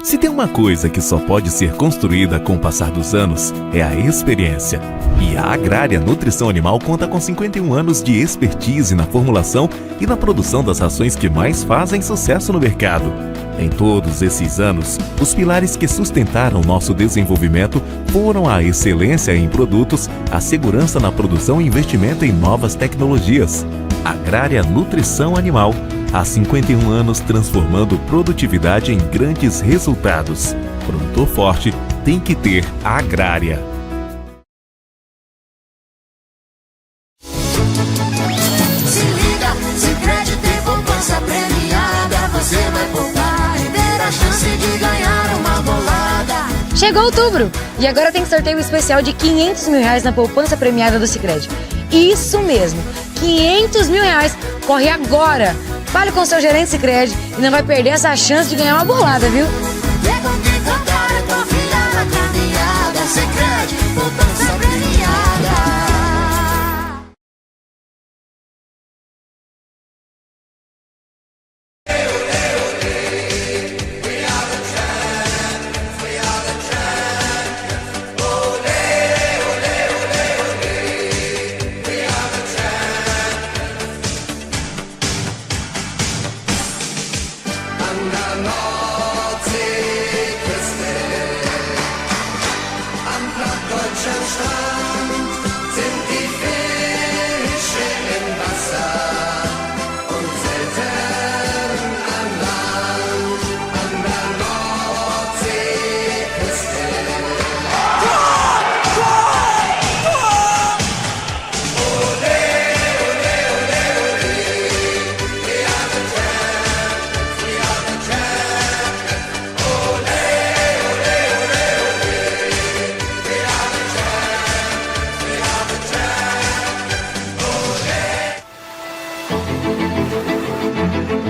Se tem uma coisa que só pode ser construída com o passar dos anos, é a experiência. E a Agrária Nutrição Animal conta com 51 anos de expertise na formulação e na produção das rações que mais fazem sucesso no mercado. Em todos esses anos, os pilares que sustentaram nosso desenvolvimento foram a excelência em produtos, a segurança na produção e investimento em novas tecnologias. Agrária Nutrição Animal, há 51 anos transformando produtividade em grandes resultados. Produtor forte tem que ter a Agrária. Se liga, Sicredi tem poupança premiada. Você vai poupar e ter a chance de ganhar uma bolada. Chegou outubro e agora tem sorteio especial de R$500 mil na poupança premiada do Sicredi. Isso mesmo, R$500 mil. Corre agora! Fale com seu gerente Sicredi e não vai perder essa chance de ganhar uma bolada, viu? Pegou quem contar, é confiar na caminhada. Sicredi, poupança premiada.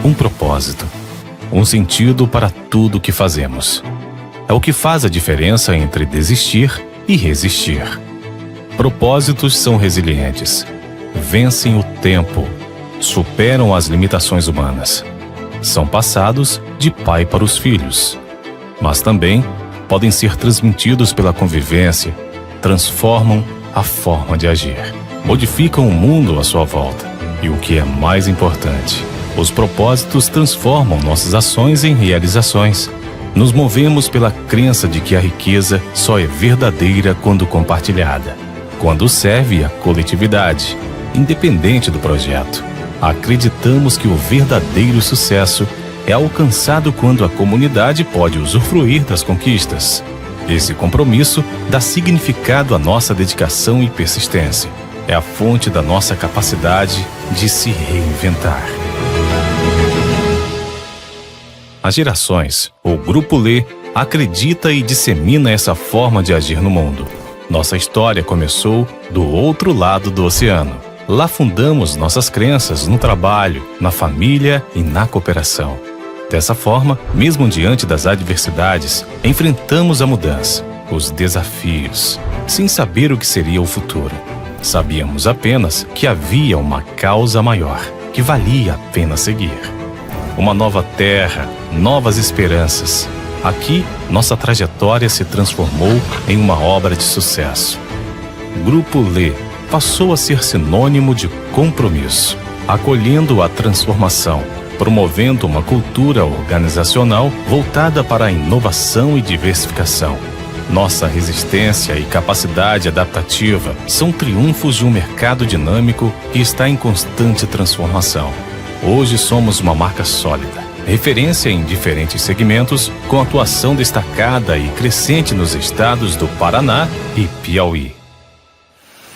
Um propósito, um sentido para tudo que fazemos. É o que faz a diferença entre desistir e resistir. Propósitos são resilientes, vencem o tempo, superam as limitações humanas. São passados de pai para os filhos, mas também podem ser transmitidos pela convivência, transformam a forma de agir, modificam o mundo à sua volta. E o que é mais importante, os propósitos transformam nossas ações em realizações. Nos movemos pela crença de que a riqueza só é verdadeira quando compartilhada, quando serve à coletividade, independente do projeto. Acreditamos que o verdadeiro sucesso é alcançado quando a comunidade pode usufruir das conquistas. Esse compromisso dá significado à nossa dedicação e persistência. É a fonte da nossa capacidade de se reinventar. Há gerações, o Grupo Lê acredita e dissemina essa forma de agir no mundo. Nossa história começou do outro lado do oceano. Lá fundamos nossas crenças no trabalho, na família e na cooperação. Dessa forma, mesmo diante das adversidades, enfrentamos a mudança, os desafios, sem saber o que seria o futuro. Sabíamos apenas que havia uma causa maior, que valia a pena seguir. Uma nova terra, novas esperanças. Aqui, nossa trajetória se transformou em uma obra de sucesso. Grupo Lê passou a ser sinônimo de compromisso, acolhendo a transformação, promovendo uma cultura organizacional voltada para a inovação e diversificação. Nossa resistência e capacidade adaptativa são triunfos de um mercado dinâmico que está em constante transformação. Hoje somos uma marca sólida, referência em diferentes segmentos, com atuação destacada e crescente nos estados do Paraná e Piauí.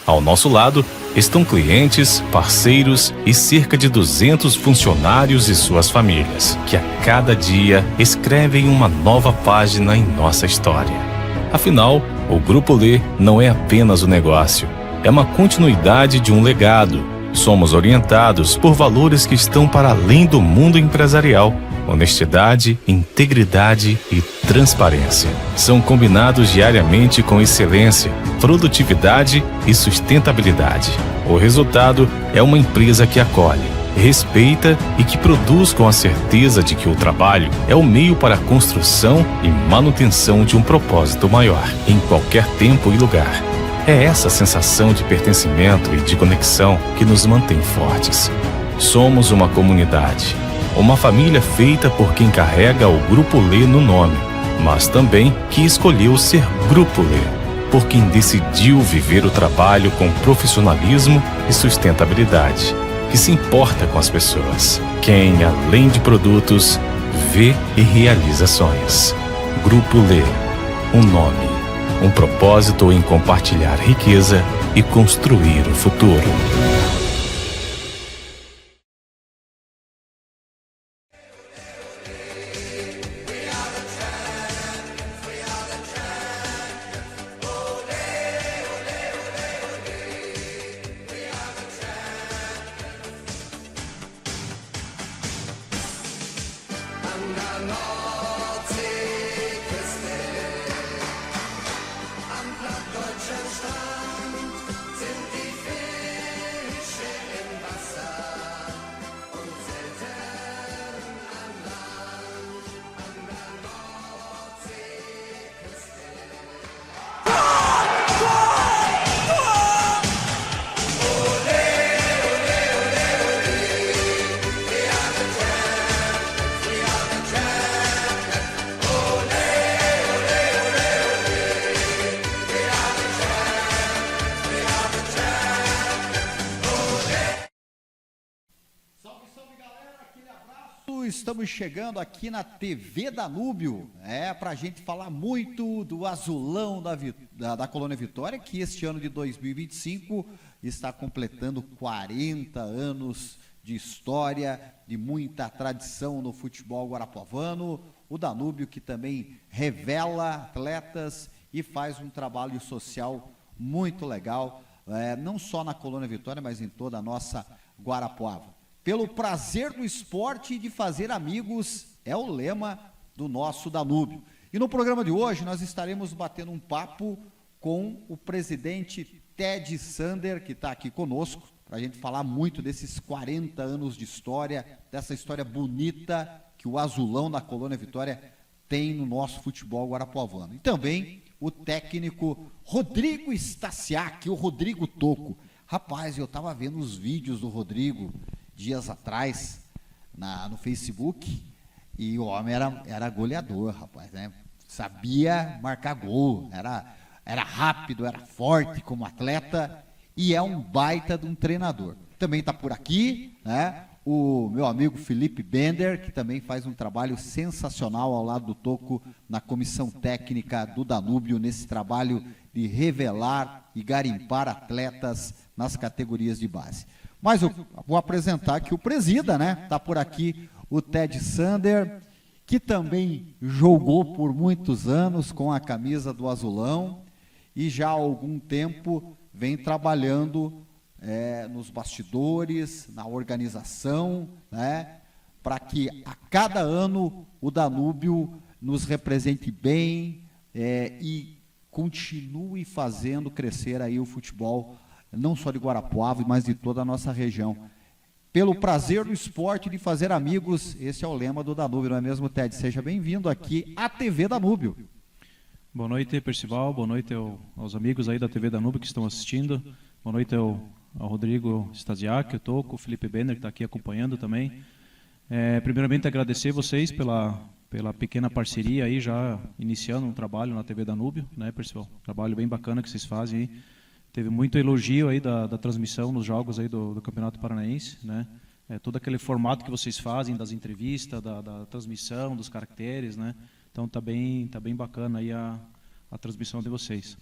Ao nosso lado estão clientes, parceiros e cerca de 200 funcionários e suas famílias, que a cada dia escrevem uma nova página em nossa história. Afinal, o Grupo Lê não é apenas um negócio, é uma continuidade de um legado. Somos orientados por valores que estão para além do mundo empresarial. Honestidade, integridade e transparência são combinados diariamente com excelência, produtividade e sustentabilidade. O resultado é uma empresa que acolhe, respeita e que produz com a certeza de que o trabalho é o meio para a construção e manutenção de um propósito maior, em qualquer tempo e lugar. É essa sensação de pertencimento e de conexão que nos mantém fortes. Somos uma comunidade, uma família feita por quem carrega o Grupo Lê no nome, mas também que escolheu ser Grupo Lê, por quem decidiu viver o trabalho com profissionalismo e sustentabilidade, que se importa com as pessoas, quem, além de produtos, vê e realiza sonhos. Grupo Lê, um nome, um propósito em compartilhar riqueza e construir o futuro. Estamos chegando aqui na TV Danúbio, para a gente falar muito do azulão da Colônia Vitória, que este ano de 2025 está completando 40 anos de história, de muita tradição no futebol guarapuavano. O Danúbio que também revela atletas e faz um trabalho social muito legal, não só na Colônia Vitória, mas em toda a nossa Guarapuava. Pelo prazer do esporte e de fazer amigos, é o lema do nosso Danúbio. E no programa de hoje nós estaremos batendo um papo com o presidente Ted Sander, que está aqui conosco, para a gente falar muito desses 40 anos de história, dessa história bonita que o azulão da Colônia Vitória tem no nosso futebol guarapuavano. E também o técnico Rodrigo Stasiak, o Rodrigo Toco. Rapaz, eu estava vendo os vídeos do Rodrigo dias atrás no Facebook, e o homem era goleador, rapaz, né? Sabia marcar gol, era rápido, era forte como atleta e é um baita de um treinador. Também está por aqui, né? O meu amigo Felipe Bender, que também faz um trabalho sensacional ao lado do Toco na comissão técnica do Danúbio, nesse trabalho de revelar e garimpar atletas nas categorias de base. Mas eu vou apresentar aqui o presida, né? Está por aqui o Ted Sander, que também jogou por muitos anos com a camisa do azulão e já há algum tempo vem trabalhando nos bastidores, na organização, né? Para que a cada ano o Danúbio nos represente bem e continue fazendo crescer aí o futebol, não só de Guarapuava, mas de toda a nossa região. Pelo prazer do esporte de fazer amigos, esse é o lema do Danúbio, não é mesmo, Ted? Seja bem-vindo aqui à TV Danúbio. Boa noite, Percival, boa noite aos amigos aí da TV Danúbio que estão assistindo, boa noite ao Rodrigo Stasiak, o Toco, o Felipe Bender, que está aqui acompanhando também. Primeiramente, agradecer vocês pela pequena parceria aí, já iniciando um trabalho na TV Danúbio, né, Percival? Trabalho bem bacana que vocês fazem aí. Teve muito elogio aí da transmissão nos jogos aí do Campeonato Paranaense, né? Todo aquele formato que vocês fazem das entrevistas, da transmissão, dos caracteres, né? Então tá bem bacana aí a transmissão de vocês.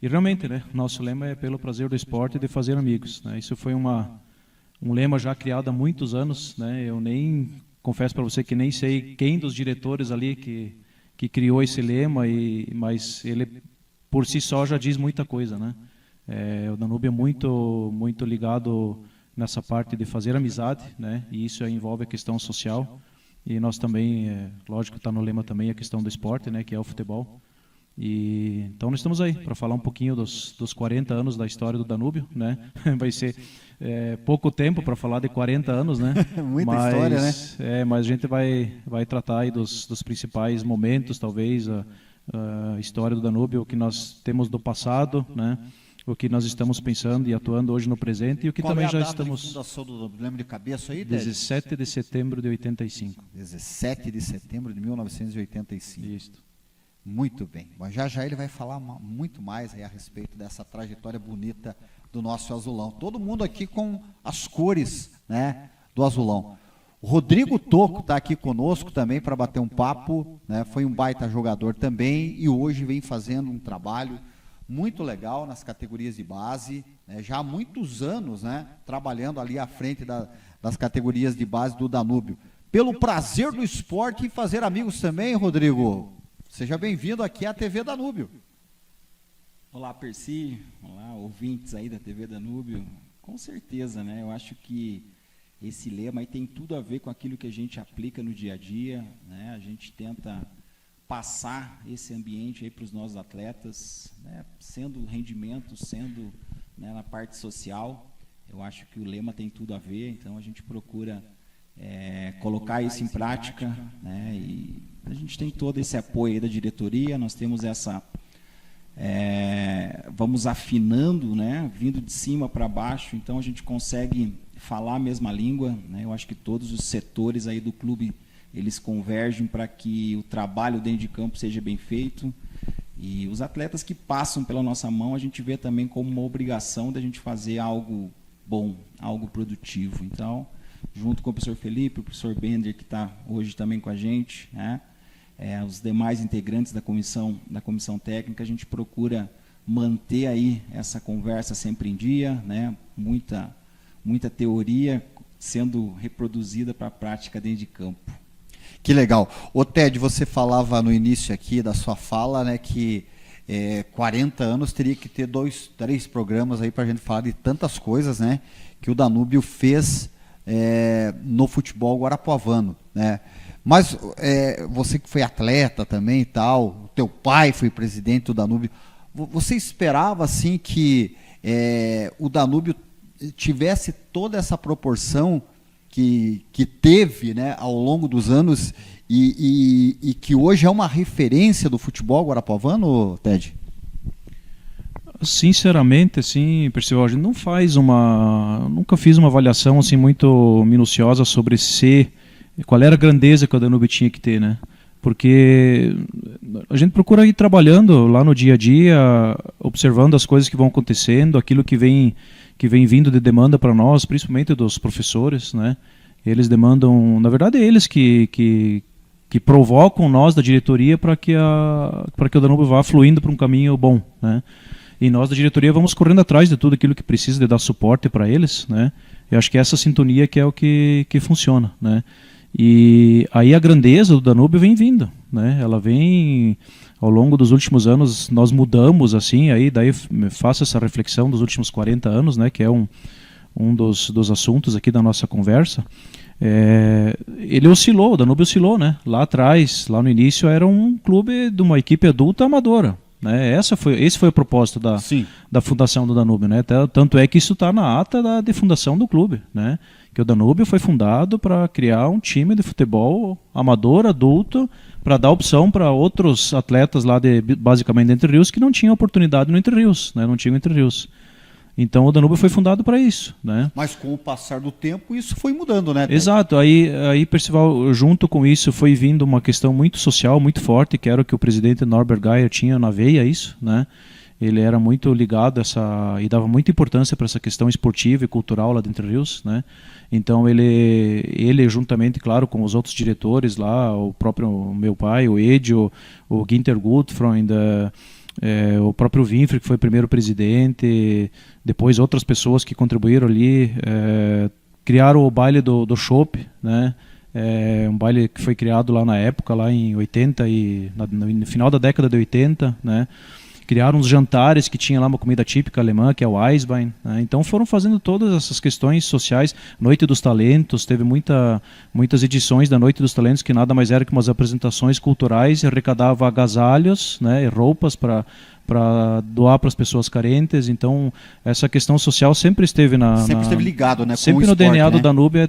E realmente, né? Nosso lema é pelo prazer do esporte de fazer amigos, né? Isso foi um lema já criado há muitos anos, né? Eu nem confesso para você que nem sei quem dos diretores ali que criou esse lema, mas ele por si só já diz muita coisa, né? O Danúbio é muito ligado nessa parte de fazer amizade, né? E isso envolve a questão social. E nós também, lógico, está no lema também a questão do esporte, né? Que é o futebol. E então nós estamos aí para falar um pouquinho dos 40 anos da história do Danúbio, né? pouco tempo para falar de 40 anos, né? Muita história, né? Mas a gente vai tratar aí dos principais momentos, talvez, a história do Danúbio, o que nós temos do passado, né? O que nós estamos pensando e atuando hoje no presente e o que Qual também é a já data estamos... de fundação do Danúbio? Lembra de cabeça aí, Ted? 17 de setembro de 85. 17 de setembro de 1985. Isso. Muito bem. Mas já ele vai falar muito mais aí a respeito dessa trajetória bonita do nosso azulão. Todo mundo aqui com as cores, né, do azulão. O Rodrigo Tocco está aqui conosco também para bater um papo, né? Foi um baita jogador também e hoje vem fazendo um trabalho muito legal nas categorias de base, né? Já há muitos anos, né, trabalhando ali à frente das categorias de base do Danúbio. Pelo prazer do esporte e fazer amigos também, Rodrigo. Seja bem-vindo aqui à TV Danúbio. Olá, Percy. Olá, ouvintes aí da TV Danúbio. Com certeza, né? Eu acho que esse lema aí tem tudo a ver com aquilo que a gente aplica no dia a dia, né? A gente tenta passar esse ambiente aí para os nossos atletas, né? Sendo rendimento, sendo, né, na parte social. Eu acho que o lema tem tudo a ver, então a gente procura colocar isso em prática, né? E a gente tem todo esse apoio aí da diretoria, nós temos essa... vamos afinando, né? Vindo de cima para baixo, então a gente consegue falar a mesma língua, né? Eu acho que todos os setores aí do clube, eles convergem para que o trabalho dentro de campo seja bem feito, e os atletas que passam pela nossa mão, a gente vê também como uma obrigação da gente fazer algo bom, algo produtivo. Então, junto com o professor Felipe, o professor Bender, que está hoje também com a gente, né? Os demais integrantes da comissão técnica, a gente procura manter aí essa conversa sempre em dia, né? Muita teoria sendo reproduzida para a prática dentro de campo. Que legal. Ô Ted, você falava no início aqui da sua fala, né, que 40 anos teria que ter 2, 3 programas aí para a gente falar de tantas coisas, né, que o Danúbio fez no futebol guarapuavano, né? Mas você que foi atleta também e tal, o teu pai foi presidente do Danúbio, você esperava assim que o Danúbio tivesse toda essa proporção que teve, né, ao longo dos anos e que hoje é uma referência do futebol guarapuavano, Ted? Sinceramente, assim, Percival, a gente nunca fiz uma avaliação assim muito minuciosa sobre qual era a grandeza que o Danúbio tinha que ter, né? Porque a gente procura ir trabalhando lá no dia a dia, observando as coisas que vão acontecendo, aquilo que vem vindo de demanda para nós, principalmente dos professores, né? Eles demandam, na verdade, eles que provocam nós da diretoria para que o Danúbio vá fluindo para um caminho bom, né? E nós da diretoria vamos correndo atrás de tudo aquilo que precisa de dar suporte para eles, né? Eu acho que essa sintonia que é o que funciona, né? E aí a grandeza do Danúbio vem vindo, né? Ela vem ao longo dos últimos anos, nós mudamos assim, aí daí faço essa reflexão dos últimos 40 anos, né? Que é um dos assuntos aqui da nossa conversa. Ele oscilou, o Danúbio oscilou, né? Lá atrás, lá no início, era um clube de uma equipe adulta amadora, né? Esse foi o propósito da fundação do Danúbio, né? Tanto é que isso está na ata de fundação do clube, né? Que o Danúbio foi fundado para criar um time de futebol amador, adulto, para dar opção para outros atletas lá basicamente de Entre Rios que não tinham oportunidade no Entre Rios, né? Não tinham Entre Rios. Então o Danúbio foi fundado para isso, né? Mas com o passar do tempo isso foi mudando, né? Exato. Aí Percival, junto com isso foi vindo uma questão muito social, muito forte, que era o que o presidente Norbert Geyer tinha na veia, isso, né? Ele era muito ligado e dava muita importância para essa questão esportiva e cultural lá de Entre Rios, né? Então ele juntamente, claro, com os outros diretores lá, o próprio meu pai, o Edio, o Ginter Gutfreund, o próprio Winfrey, que foi o primeiro presidente, depois outras pessoas que contribuíram ali, criaram o baile do Chopp, né? Um baile que foi criado lá na época, lá em 80 no final da década de 80, né? criaram uns jantares que tinha lá uma comida típica alemã, que é o Eisbein, né? Então foram fazendo todas essas questões sociais. Noite dos Talentos, teve muitas edições da Noite dos Talentos, que nada mais era que umas apresentações culturais, arrecadava agasalhos, né, e roupas para doar para as pessoas carentes. Então essa questão social sempre esteve esteve ligado, né, sempre com o no esporte, DNA do né? Danúbio,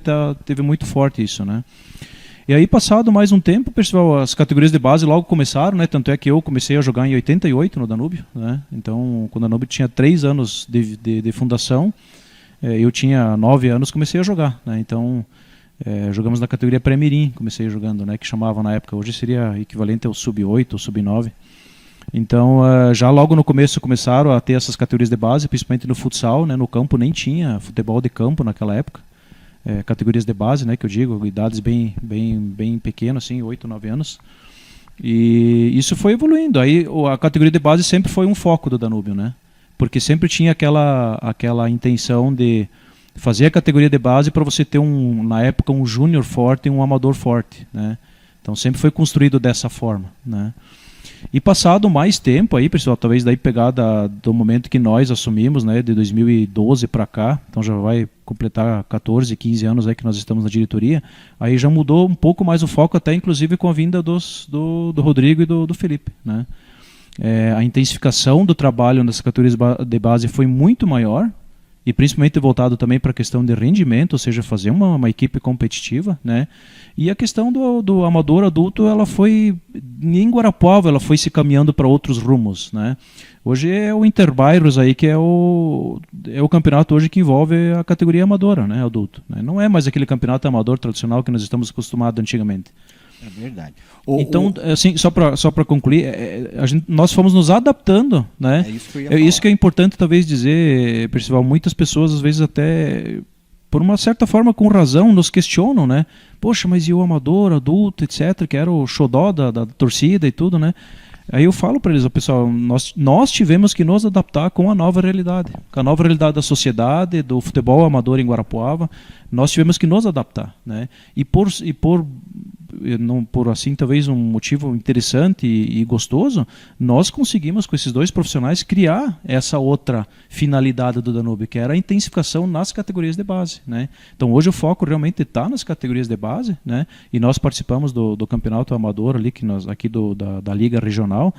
teve muito forte isso, né? E aí, passado mais um tempo, pessoal, as categorias de base logo começaram, né? Tanto é que eu comecei a jogar em 88 no Danúbio, né? Então, quando o Danúbio tinha 3 anos de fundação, eu tinha 9 anos, comecei a jogar, né? Então, jogamos na categoria pré-mirim, comecei jogando, né? Que chamava na época, hoje seria equivalente ao sub-8 ou sub-9. Então, já logo no começo começaram a ter essas categorias de base, principalmente no futsal, né? No campo nem tinha futebol de campo naquela época. Categorias de base, né, que eu digo, idades bem pequenas, assim, 8, 9 anos. E isso foi evoluindo. Aí a categoria de base sempre foi um foco do Danúbio, né? Porque sempre tinha aquela intenção de fazer a categoria de base para você ter na época um júnior forte e um amador forte, né? Então sempre foi construído dessa forma, né? E passado mais tempo aí, pessoal, talvez daí pegar do momento que nós assumimos, né, de 2012 para cá, então já vai completar 14, 15 anos aí que nós estamos na diretoria, aí já mudou um pouco mais o foco, até inclusive com a vinda do Rodrigo e do Felipe, né? A intensificação do trabalho nessas categorias de base foi muito maior, e principalmente voltado também para a questão de rendimento, ou seja, fazer uma equipe competitiva, né? E a questão do amador adulto, ela foi, em Guarapuava, ela foi se caminhando para outros rumos, né? Hoje é o Interbairros aí, que é o campeonato hoje que envolve a categoria amadora, né, adulto, né? Não é mais aquele campeonato amador tradicional que nós estamos acostumados antigamente. É verdade. Então, assim, só para concluir, nós fomos nos adaptando, né? Isso que é importante talvez dizer, Percival. Muitas pessoas, às vezes, até, por uma certa forma, com razão, nos questionam, né? Poxa, mas e o amador, adulto, etc., que era o xodó da torcida e tudo, né? Aí eu falo para eles, pessoal, nós tivemos que nos adaptar com a nova realidade. Com a nova realidade da sociedade, do futebol amador em Guarapuava, nós tivemos que nos adaptar, né? E por assim, talvez um motivo interessante e gostoso, nós conseguimos com esses dois profissionais criar essa outra finalidade do Danúbio, que era a intensificação nas categorias de base, né? Então hoje o foco realmente está nas categorias de base, né? E nós participamos do campeonato amador ali, aqui da Liga Regional,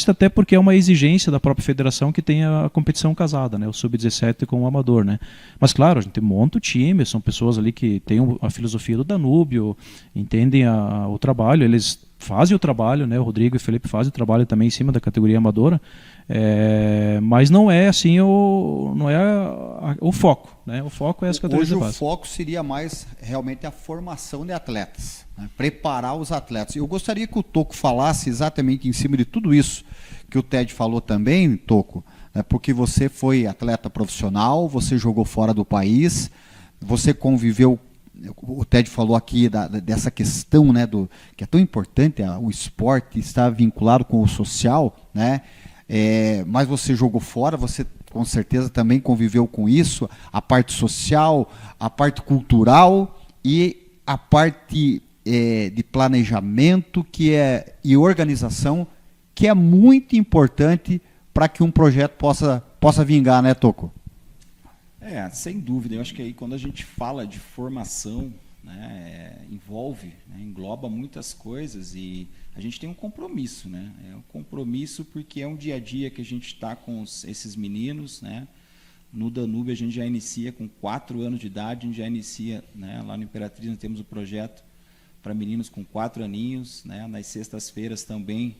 até porque é uma exigência da própria federação que tenha a competição casada, né? O Sub-17 com o amador, né? Mas claro, a gente monta o time, são pessoas ali que têm a filosofia do Danúbio, entendem o trabalho, eles fazem o trabalho, né? O Rodrigo e o Felipe fazem o trabalho também em cima da categoria amadora, mas não é assim o foco, né? O foco é as categorias de base. Hoje o foco seria mais realmente a formação de atletas, né? Preparar os atletas. Eu gostaria que o Toco falasse exatamente em cima de tudo isso que o Ted falou também, Toco, né? Porque você foi atleta profissional, você jogou fora do país, você conviveu. O Ted falou aqui dessa questão, né, que é tão importante, o esporte está vinculado com o social, né? Mas você jogou fora, você com certeza também conviveu com isso, a parte social, a parte cultural e a parte de planejamento e organização, que é muito importante para que um projeto possa vingar, né, Toco? Sem dúvida. Eu acho que aí quando a gente fala de formação, né, envolve, né, engloba muitas coisas e a gente tem um compromisso, né? É um compromisso porque é um dia a dia que a gente está com esses meninos, né? No Danúbio a gente já inicia com 4 anos de idade, a gente já inicia, né? Lá no Imperatriz nós temos o projeto para meninos com 4 aninhos, né? Nas sextas-feiras também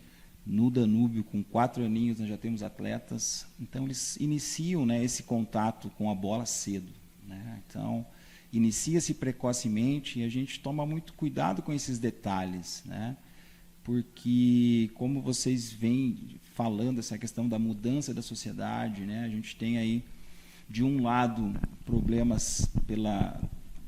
no Danúbio, com 4 aninhos, nós já temos atletas. Então, eles iniciam, né, esse contato com a bola cedo, né? Então, inicia-se precocemente e a gente toma muito cuidado com esses detalhes, né? Porque, como vocês vêm falando, essa questão da mudança da sociedade, né? A gente tem aí, de um lado, problemas pela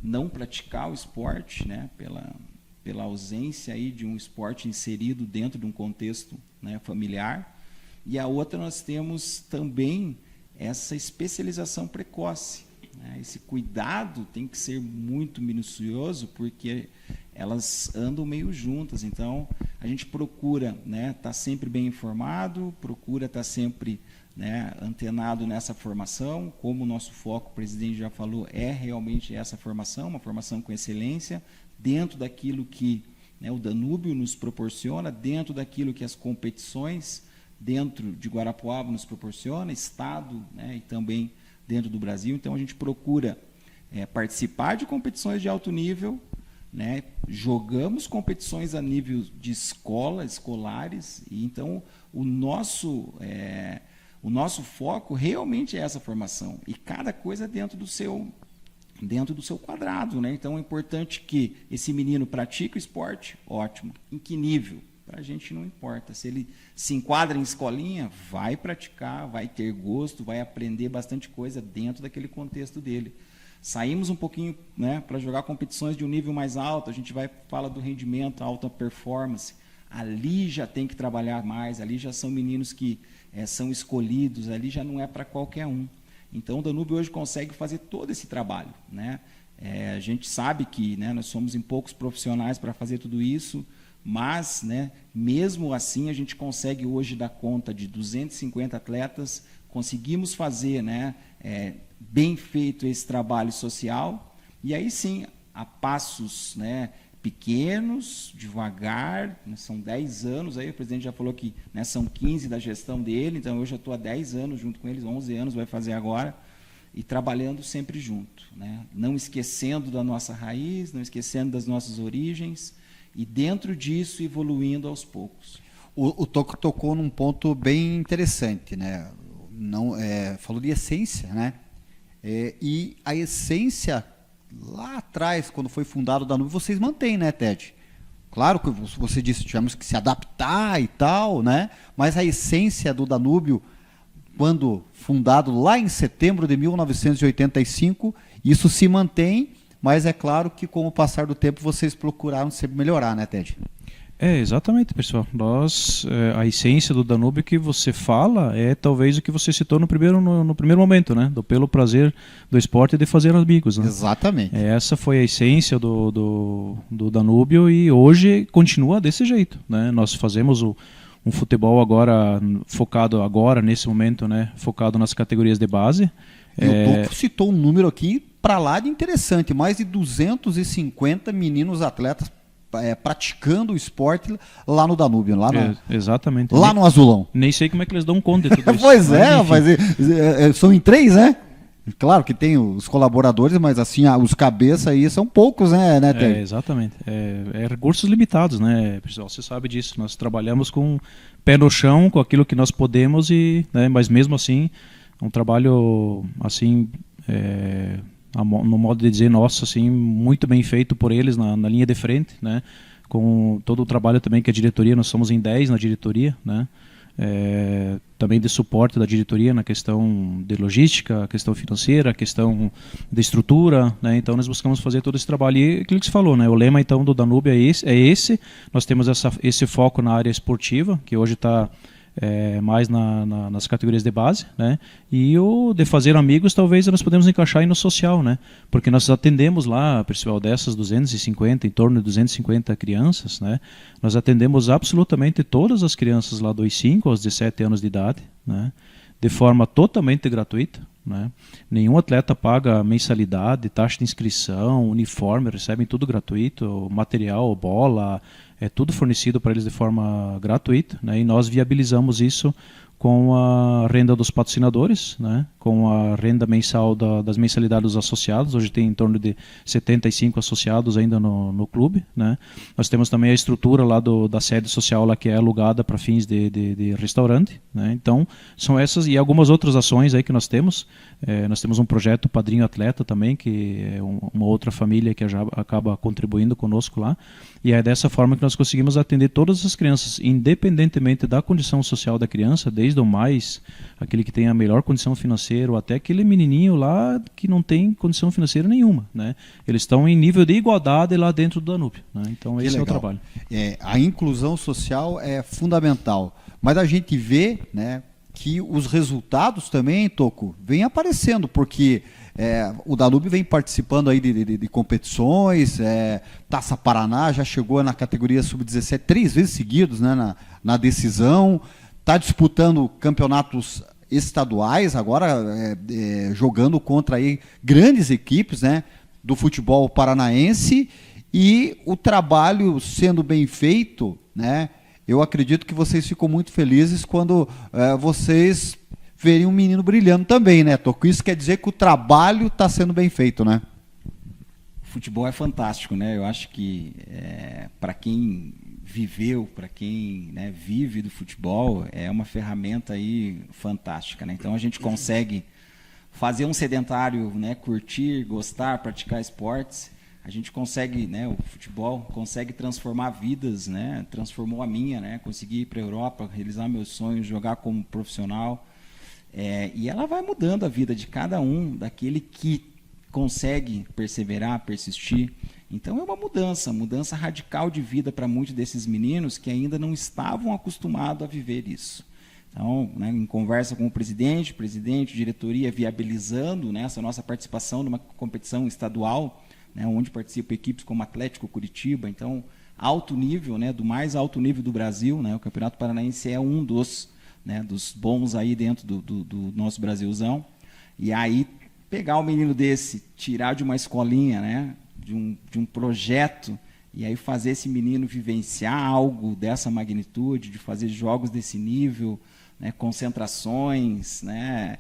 não praticar o esporte, né? Pela ausência aí de um esporte inserido dentro de um contexto, né, familiar, e a outra nós temos também essa especialização precoce, né? Esse cuidado tem que ser muito minucioso, porque elas andam meio juntas. Então, a gente procura, né, estar sempre bem informado, procura estar sempre, né, antenado nessa formação. Como o nosso foco, o presidente já falou, é realmente essa formação, uma formação com excelência, dentro daquilo que, né, o Danúbio nos proporciona, dentro daquilo que as competições dentro de Guarapuava nos proporciona, Estado, né, e também dentro do Brasil. Então, a gente procura participar de competições de alto nível, né, jogamos competições a nível de escolares, e então o nosso foco realmente é essa formação, e cada coisa dentro do seu quadrado, né? Então é importante que esse menino pratique o esporte, ótimo. Em que nível? Para a gente não importa. Se ele se enquadra em escolinha, vai praticar, vai ter gosto, vai aprender bastante coisa dentro daquele contexto dele. Saímos um pouquinho, né, para jogar competições de um nível mais alto, a gente fala do rendimento, alta performance. Ali já tem que trabalhar mais, ali já são meninos que são escolhidos, ali já não é para qualquer um. Então o Danúbio hoje consegue fazer todo esse trabalho, né? A gente sabe que, né, nós somos em poucos profissionais para fazer tudo isso, mas, né, mesmo assim a gente consegue hoje dar conta de 250 atletas, conseguimos fazer, né, bem feito esse trabalho social, e aí sim, a passos, né, pequenos, devagar, né, são 10 anos, aí o presidente já falou que, né, são 15 da gestão dele, então eu já estou há 10 anos junto com eles, 11 anos vai fazer agora, e trabalhando sempre junto, né, não esquecendo da nossa raiz, não esquecendo das nossas origens, e dentro disso evoluindo aos poucos. O Toco tocou num ponto bem interessante, né? Não, falou de essência, né? E a essência, lá atrás, quando foi fundado o Danúbio, vocês mantêm, né, Ted? Claro que você disse, tivemos que se adaptar e tal, né? Mas a essência do Danúbio, quando fundado lá em setembro de 1985, isso se mantém, mas é claro que com o passar do tempo vocês procuraram sempre melhorar, né, Ted? Exatamente, pessoal. A essência do Danúbio que você fala é talvez o que você citou no primeiro momento, né? Pelo prazer do esporte e de fazer amigos, né? Exatamente. Essa foi a essência do Danúbio e hoje continua desse jeito, né? Nós fazemos um futebol agora focado nesse momento, né? Focado nas categorias de base. E o Toco citou um número aqui para lá de interessante, mais de 250 meninos atletas praticando o esporte lá no Danúbio, exatamente. Lá no Azulão. Nem sei como é que eles dão conta de tudo isso. Pois mas são em 3, né? Claro que tem os colaboradores, mas assim, os cabeças aí são poucos, né, Ted? Exatamente. Recursos limitados, né, pessoal? Você sabe disso. Nós trabalhamos com pé no chão, com aquilo que nós podemos, né, mas mesmo assim, um trabalho assim, no modo de dizer nosso, assim, muito bem feito por eles na linha de frente, né? Com todo o trabalho também que a diretoria, nós somos em 10 na diretoria, né? Também de suporte da diretoria na questão de logística, questão financeira, questão de estrutura, né? Então nós buscamos fazer todo esse trabalho e aquilo que você falou, né? O lema então do Danúbio é esse. Nós temos esse foco na área esportiva, que hoje está mais nas categorias de base, né? E o de fazer amigos talvez nós podemos encaixar aí no social, né? Porque nós atendemos lá, pessoal, dessas 250, em torno de 250 crianças, né? Nós atendemos absolutamente todas as crianças lá dos 5 aos 17 anos de idade, né? De forma totalmente gratuita, né? Nenhum atleta paga mensalidade, taxa de inscrição, uniforme, recebem tudo gratuito, material, bola, é tudo fornecido para eles de forma gratuita, né? E nós viabilizamos isso com a renda dos patrocinadores, né? Com a renda mensal das mensalidades dos associados. Hoje tem em torno de 75 associados ainda no clube, né? Nós temos também a estrutura lá da sede social lá, que é alugada para fins de restaurante, né? Então são essas e algumas outras ações aí que nós temos. Nós temos um projeto Padrinho Atleta também, que é uma outra família que já acaba contribuindo conosco lá, e é dessa forma que nós conseguimos atender todas as crianças, independentemente da condição social da criança, desde o mais, aquele que tem a melhor condição financeira, ou até aquele menininho lá que não tem condição financeira nenhuma, né? Eles estão em nível de igualdade lá dentro do Danúbio, né? Então esse é o trabalho. A inclusão social é fundamental, mas a gente vê, né, que os resultados também, Toco, vêm aparecendo, porque o Danúbio vem participando aí de competições, Taça Paraná, já chegou na categoria sub-17 3 vezes seguidos, né, na decisão, está disputando campeonatos estaduais agora, jogando contra aí grandes equipes, né, do futebol paranaense, e o trabalho sendo bem feito, né, eu acredito que vocês ficam muito felizes quando vocês verem um menino brilhando também, né, Toco? Isso quer dizer que o trabalho está sendo bem feito, né? O futebol é fantástico, né? Eu acho que para quem viveu, para quem, né, vive do futebol, é uma ferramenta aí fantástica, né? Então a gente consegue fazer um sedentário, né, curtir, gostar, praticar esportes. A gente consegue, né, o futebol consegue transformar vidas, né? Transformou a minha, né? Consegui ir para a Europa, realizar meus sonhos, jogar como profissional. E ela vai mudando a vida de cada um, daquele que consegue perseverar, persistir. Então é uma mudança radical de vida para muitos desses meninos que ainda não estavam acostumados a viver isso. Então, né, em conversa com o presidente, diretoria, viabilizando, né, essa nossa participação numa competição estadual, né, onde participam equipes como Atlético Curitiba, então alto nível, né, do mais alto nível do Brasil, né, o Campeonato Paranaense é um dos bons aí dentro do nosso Brasilzão. E aí pegar um menino desse, tirar de uma escolinha, né, de um projeto, e aí fazer esse menino vivenciar algo dessa magnitude, de fazer jogos desse nível, né, concentrações, né,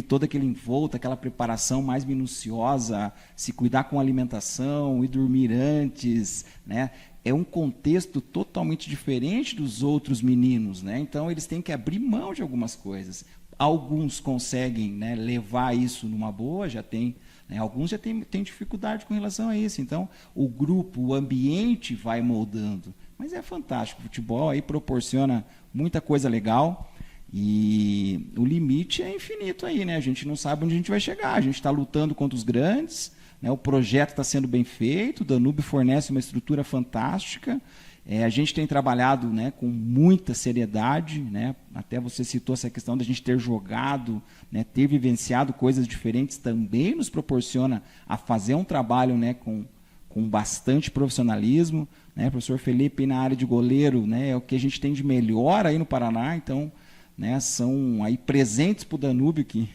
todo aquele envolto, aquela preparação mais minuciosa, se cuidar com alimentação e dormir antes, né, é um contexto totalmente diferente dos outros meninos, né? Então eles têm que abrir mão de algumas coisas. Alguns conseguem, né, levar isso numa boa, né, alguns já têm dificuldade com relação a isso. Então o grupo, o ambiente vai moldando. Mas é fantástico, o futebol aí proporciona muita coisa legal e o limite é infinito aí, né? A gente não sabe onde a gente vai chegar, a gente está lutando contra os grandes, né, o projeto está sendo bem feito, o Danúbio fornece uma estrutura fantástica, a gente tem trabalhado, né, com muita seriedade, né, até você citou essa questão da gente ter jogado, né, ter vivenciado coisas diferentes, também nos proporciona a fazer um trabalho, né, com bastante profissionalismo, né, professor Felipe na área de goleiro, né, é o que a gente tem de melhor aí no Paraná, então, né, são aí presentes para o Danúbio, que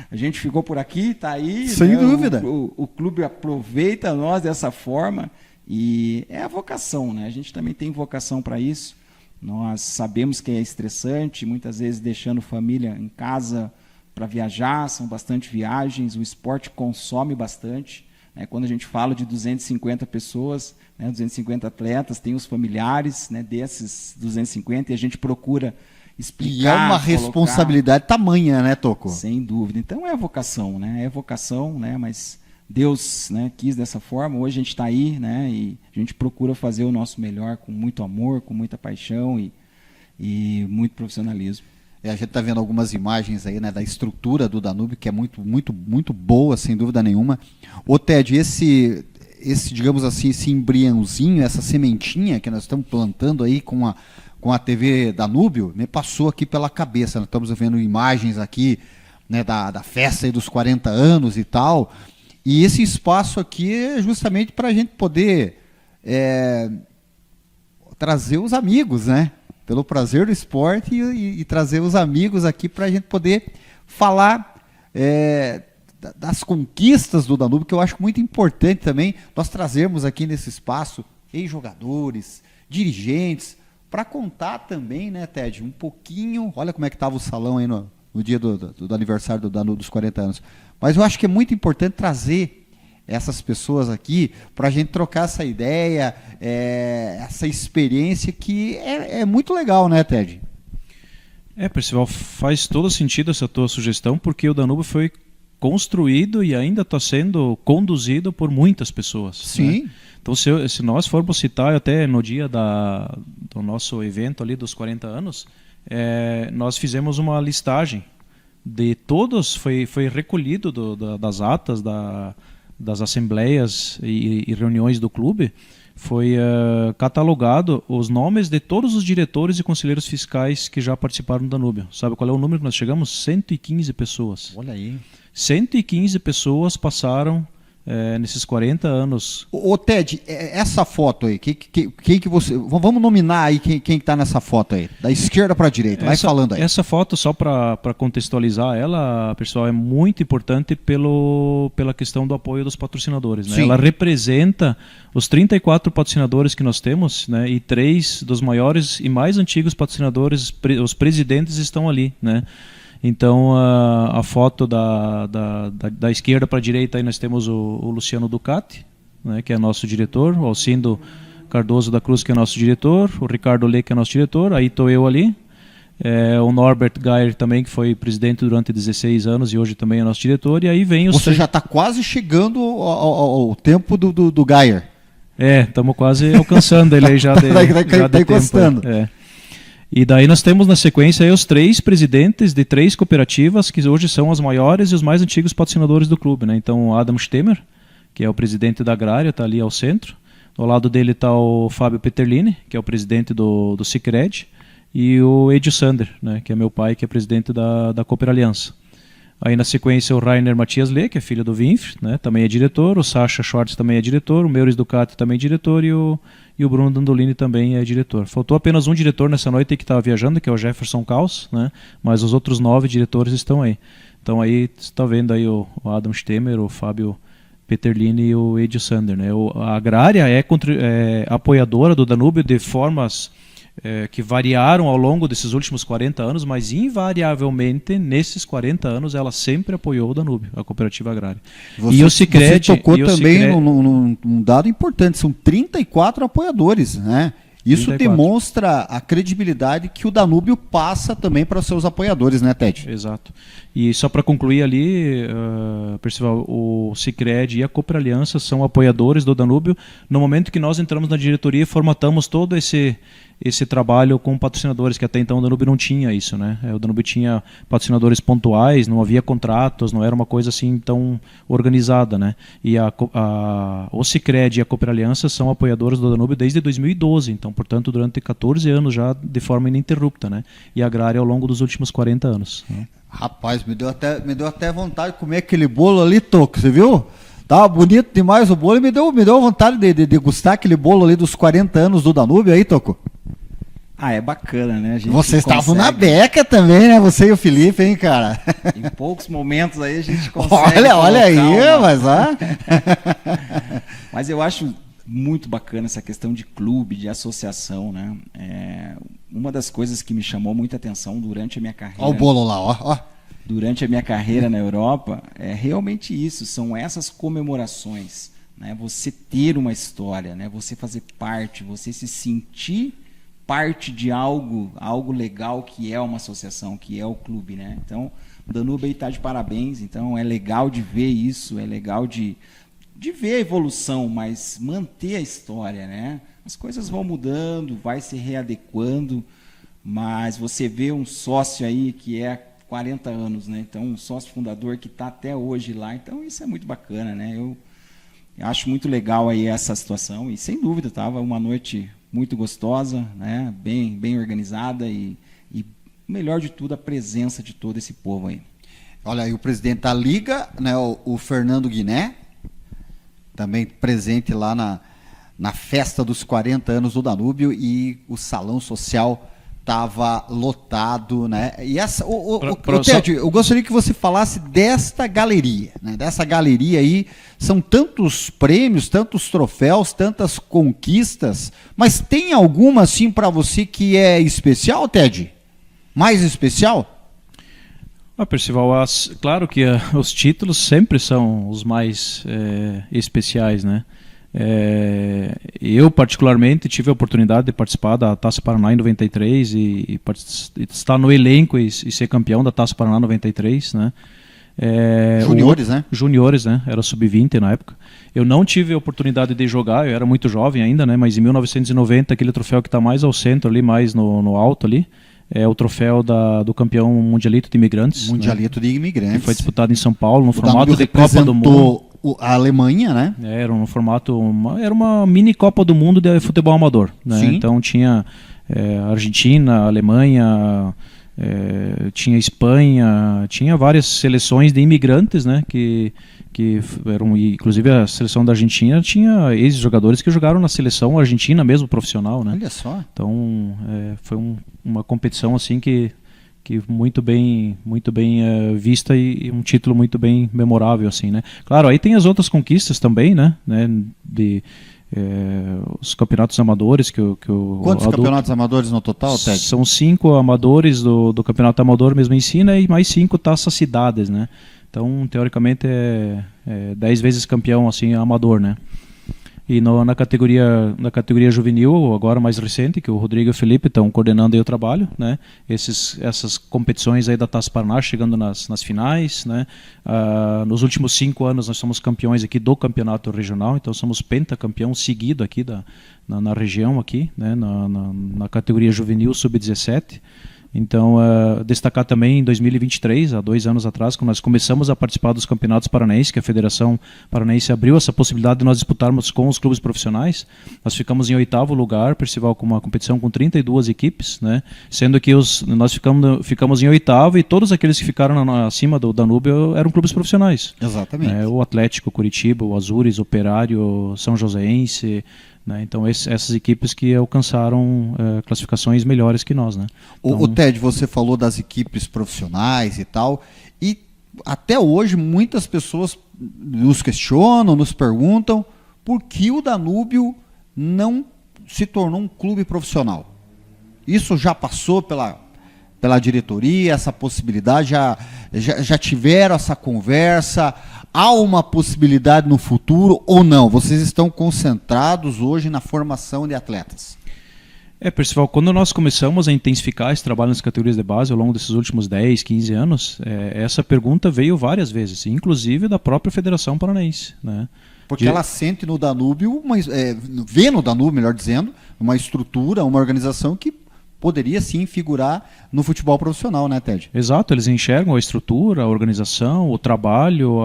a gente ficou por aqui, está aí. Sem dúvida. O clube aproveita nós dessa forma e é a vocação, né? A gente também tem vocação para isso. Nós sabemos que é estressante, muitas vezes deixando família em casa para viajar, são bastante viagens, o esporte consome bastante. Né? Quando a gente fala de 250 pessoas, né, 250 atletas, tem os familiares, né, desses 250 e a gente procura explicar, e é uma responsabilidade tamanha, né, Toco? Sem dúvida. Então é vocação, né, mas Deus, né, quis dessa forma. Hoje a gente está aí, né, e a gente procura fazer o nosso melhor com muito amor, com muita paixão e muito profissionalismo. A gente está vendo algumas imagens aí, né, da estrutura do Danúbio, que é muito, muito, muito boa, sem dúvida nenhuma. Ô Ted, esse, digamos assim, esse embriãozinho, essa sementinha que nós estamos plantando aí com a TV Danúbio, me passou aqui pela cabeça. Nós estamos vendo imagens aqui, né, da festa aí dos 40 anos e tal. E esse espaço aqui é justamente para a gente poder trazer os amigos, né? Pelo prazer do esporte e trazer os amigos aqui para a gente poder falar das conquistas do Danúbio, que eu acho muito importante também nós trazermos aqui nesse espaço ex-jogadores, dirigentes, para contar também, né, Ted, um pouquinho. Olha como é que estava o salão aí no dia do aniversário do Danúbio dos 40 anos. Mas eu acho que é muito importante trazer essas pessoas aqui para a gente trocar essa ideia, essa experiência que é muito legal, né, Ted? Percival, faz todo sentido essa tua sugestão, porque o Danúbio foi construído e ainda está sendo conduzido por muitas pessoas. Sim. Né? Então, se nós formos citar até no dia do nosso evento ali dos 40 anos, nós fizemos uma listagem de todos, foi recolhido das atas das assembleias e reuniões do clube, foi catalogado os nomes de todos os diretores e conselheiros fiscais que já participaram do Danúbio. Sabe qual é o número que nós chegamos? 115 pessoas. Olha aí. 115 pessoas passaram nesses 40 anos. Ô Ted, essa foto aí, quem que você... Vamos nominar aí quem está nessa foto aí, da esquerda para a direita, vai falando aí. Essa foto, só para contextualizar ela, pessoal, é muito importante pela questão do apoio dos patrocinadores. Né? Ela representa os 34 patrocinadores que nós temos, né? E 3 dos maiores e mais antigos patrocinadores, os presidentes estão ali, né? Então, a foto da esquerda para a direita, aí nós temos o Luciano Ducati, né, que é nosso diretor, o Alcindo Cardoso da Cruz, que é nosso diretor, o Ricardo Lê, que é nosso diretor, aí estou eu ali, o Norbert Geyer também, que foi presidente durante 16 anos e hoje também é nosso diretor, e aí vem os... Você já está quase chegando ao tempo do Geyer. Estamos quase alcançando ele aí já de encostando. tempo. E daí nós temos na sequência aí os 3 presidentes de 3 cooperativas que hoje são as maiores e os mais antigos patrocinadores do clube, né? Então o Adam Stemmer, que é o presidente da Agrária, está ali ao centro. Ao lado dele está o Fábio Peterlini, que é o presidente do Sicredi, e o Edio Sander, né? Que é meu pai, que é presidente da Cooper Aliança. Aí na sequência o Rainer Matias Lê, que é filho do Winfrey, né? Também é diretor, o Sasha Schwartz também é diretor, o Meuris Ducati também é diretor e o Bruno Dandolini também é diretor. Faltou apenas um diretor nessa noite que estava viajando, que é o Jefferson Caus, né? Mas os outros 9 diretores estão aí. Então aí você está vendo aí o Adam Stemmer, o Fábio Peterlini e o Edio Sander, né? A Agrária é apoiadora do Danúbio de formas que variaram ao longo desses últimos 40 anos, mas invariavelmente nesses 40 anos ela sempre apoiou o Danúbio, a cooperativa agrária. Você tocou também num dado importante, são 34 apoiadores, né? Isso 34. Demonstra a credibilidade que o Danúbio passa também para os seus apoiadores, né, Ted? Exato. E só para concluir ali, Percival, o Sicredi e a Cooper Aliança são apoiadores do Danúbio. No momento que nós entramos na diretoria e formatamos todo esse trabalho com patrocinadores, que até então o Danúbio não tinha isso, né? O Danúbio tinha patrocinadores pontuais, não havia contratos, não era uma coisa assim tão organizada, né? E o Sicredi e a Cooper Aliança são apoiadores do Danúbio desde 2012, então, portanto, durante 14 anos já de forma ininterrupta, né? E a Agrária ao longo dos últimos 40 anos. Né? Rapaz, me deu até vontade de comer aquele bolo ali, Toco, você viu? Tava bonito demais o bolo e me deu vontade de degustar aquele bolo ali dos 40 anos do Danúbio aí, Toco. É bacana, né? Vocês estavam na beca também, né? Você e o Felipe, hein, cara? Em poucos momentos aí a gente consegue. Olha aí, mas Mas eu acho muito bacana essa questão de clube, de associação, né? Uma das coisas que me chamou muita atenção durante a minha carreira. Olha o bolo lá, ó. Durante a minha carreira na Europa, é realmente isso, são essas comemorações, né? Você ter uma história, né? Você fazer parte, você se sentir parte de algo legal que é uma associação, que é o clube, né? Então, o Danúbio está de parabéns, então é legal de ver isso, é legal de ver a evolução, mas manter a história, né? As coisas vão mudando, vai se readequando, mas você vê um sócio aí que é 40 anos, né? Então, um sócio fundador que está até hoje lá, então isso é muito bacana, né? Eu acho muito legal aí essa situação e, sem dúvida, estava uma noite muito gostosa, né? Bem organizada e melhor de tudo, a presença de todo esse povo aí. Olha aí o presidente da Liga, né? O Fernando Guiné, também presente lá na festa dos 40 anos do Danúbio, e o salão social estava lotado, né? E Ted, eu gostaria que você falasse desta galeria, né? Dessa galeria aí, são tantos prêmios, tantos troféus, tantas conquistas, mas tem alguma assim para você que é especial, Ted? Mais especial? Percival, claro que os títulos sempre são os mais especiais, né? Eu particularmente tive a oportunidade de participar da Taça Paraná em 93 e estar no elenco e ser campeão da Taça Paraná 93, né? Juniores, né? Juniores, né? Era sub-20 na época. Eu não tive a oportunidade de jogar, eu era muito jovem ainda, né? Mas em 1990, aquele troféu que está mais ao centro ali, mais no alto ali, é o troféu do campeão mundialito de imigrantes. Mundialito, né? De imigrantes. Que foi disputado em São Paulo, no formato de Copa do Mundo. a Alemanha, né? Era um formato, era uma mini Copa do Mundo de futebol amador, né? Sim. Então tinha Argentina, Alemanha, tinha Espanha, tinha várias seleções de imigrantes, né? Que eram, inclusive a seleção da Argentina tinha ex-jogadores que jogaram na seleção argentina mesmo, profissional, né? Olha só. Então foi uma competição assim que muito bem vista e um título muito bem memorável, assim, né? Claro, aí tem as outras conquistas também, né? De os campeonatos amadores Quantos campeonatos amadores no total, Ted? São 5 amadores do campeonato amador mesmo em si, né? E mais 5 taças cidades, né? Então, teoricamente, é 10 vezes campeão, assim, amador, né? E na categoria juvenil, agora mais recente, que o Rodrigo e o Felipe estão coordenando aí o trabalho, né? Essas competições aí da Taça Paraná chegando nas finais, né? Nos últimos 5 anos nós somos campeões aqui do campeonato regional, então somos pentacampeão seguido aqui na região aqui, né? Na categoria juvenil sub-17. Então, destacar também em 2023, há 2 anos atrás, quando nós começamos a participar dos campeonatos paranaenses, que a Federação Paranaense abriu essa possibilidade de nós disputarmos com os clubes profissionais. Nós ficamos em 8º lugar, Percival, com uma competição com 32 equipes, né? Sendo que nós ficamos em 8º e todos aqueles que ficaram acima do Danúbio eram clubes profissionais. Exatamente. O Atlético, Curitiba, o Azures, Operário, São Joséense, né? Então essas equipes que alcançaram classificações melhores que nós, né? Então, O Ted, você falou das equipes profissionais e tal, e até hoje muitas pessoas nos questionam, nos perguntam por que o Danúbio não se tornou um clube profissional. Isso já passou pela diretoria, essa possibilidade, já tiveram essa conversa? Há uma possibilidade no futuro ou não? Vocês estão concentrados hoje na formação de atletas? Percival, quando nós começamos a intensificar esse trabalho nas categorias de base ao longo desses últimos 10, 15 anos, essa pergunta veio várias vezes, inclusive da própria Federação Paranaense, né? Porque ela sente no Danúbio, vê no Danúbio, melhor dizendo, uma estrutura, uma organização que poderia sim figurar no futebol profissional, né, Ted? Exato, eles enxergam a estrutura, a organização, o trabalho,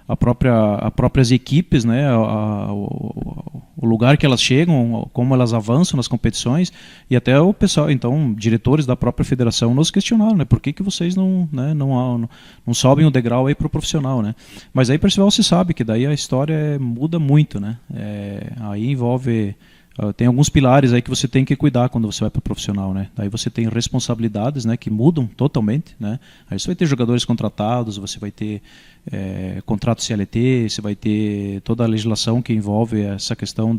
as próprias equipes, né, o lugar que elas chegam, como elas avançam nas competições, e até o pessoal, então, diretores da própria federação nos questionaram, né, por que vocês não sobem o degrau aí para o profissional, né? Mas aí, Percival, se sabe que daí a história muda muito, né? Aí envolve... Tem alguns pilares aí que você tem que cuidar quando você vai para o profissional, né? Daí você tem responsabilidades, né, que mudam totalmente, né? Aí você vai ter jogadores contratados, você vai ter contrato CLT, você vai ter toda a legislação que envolve essa questão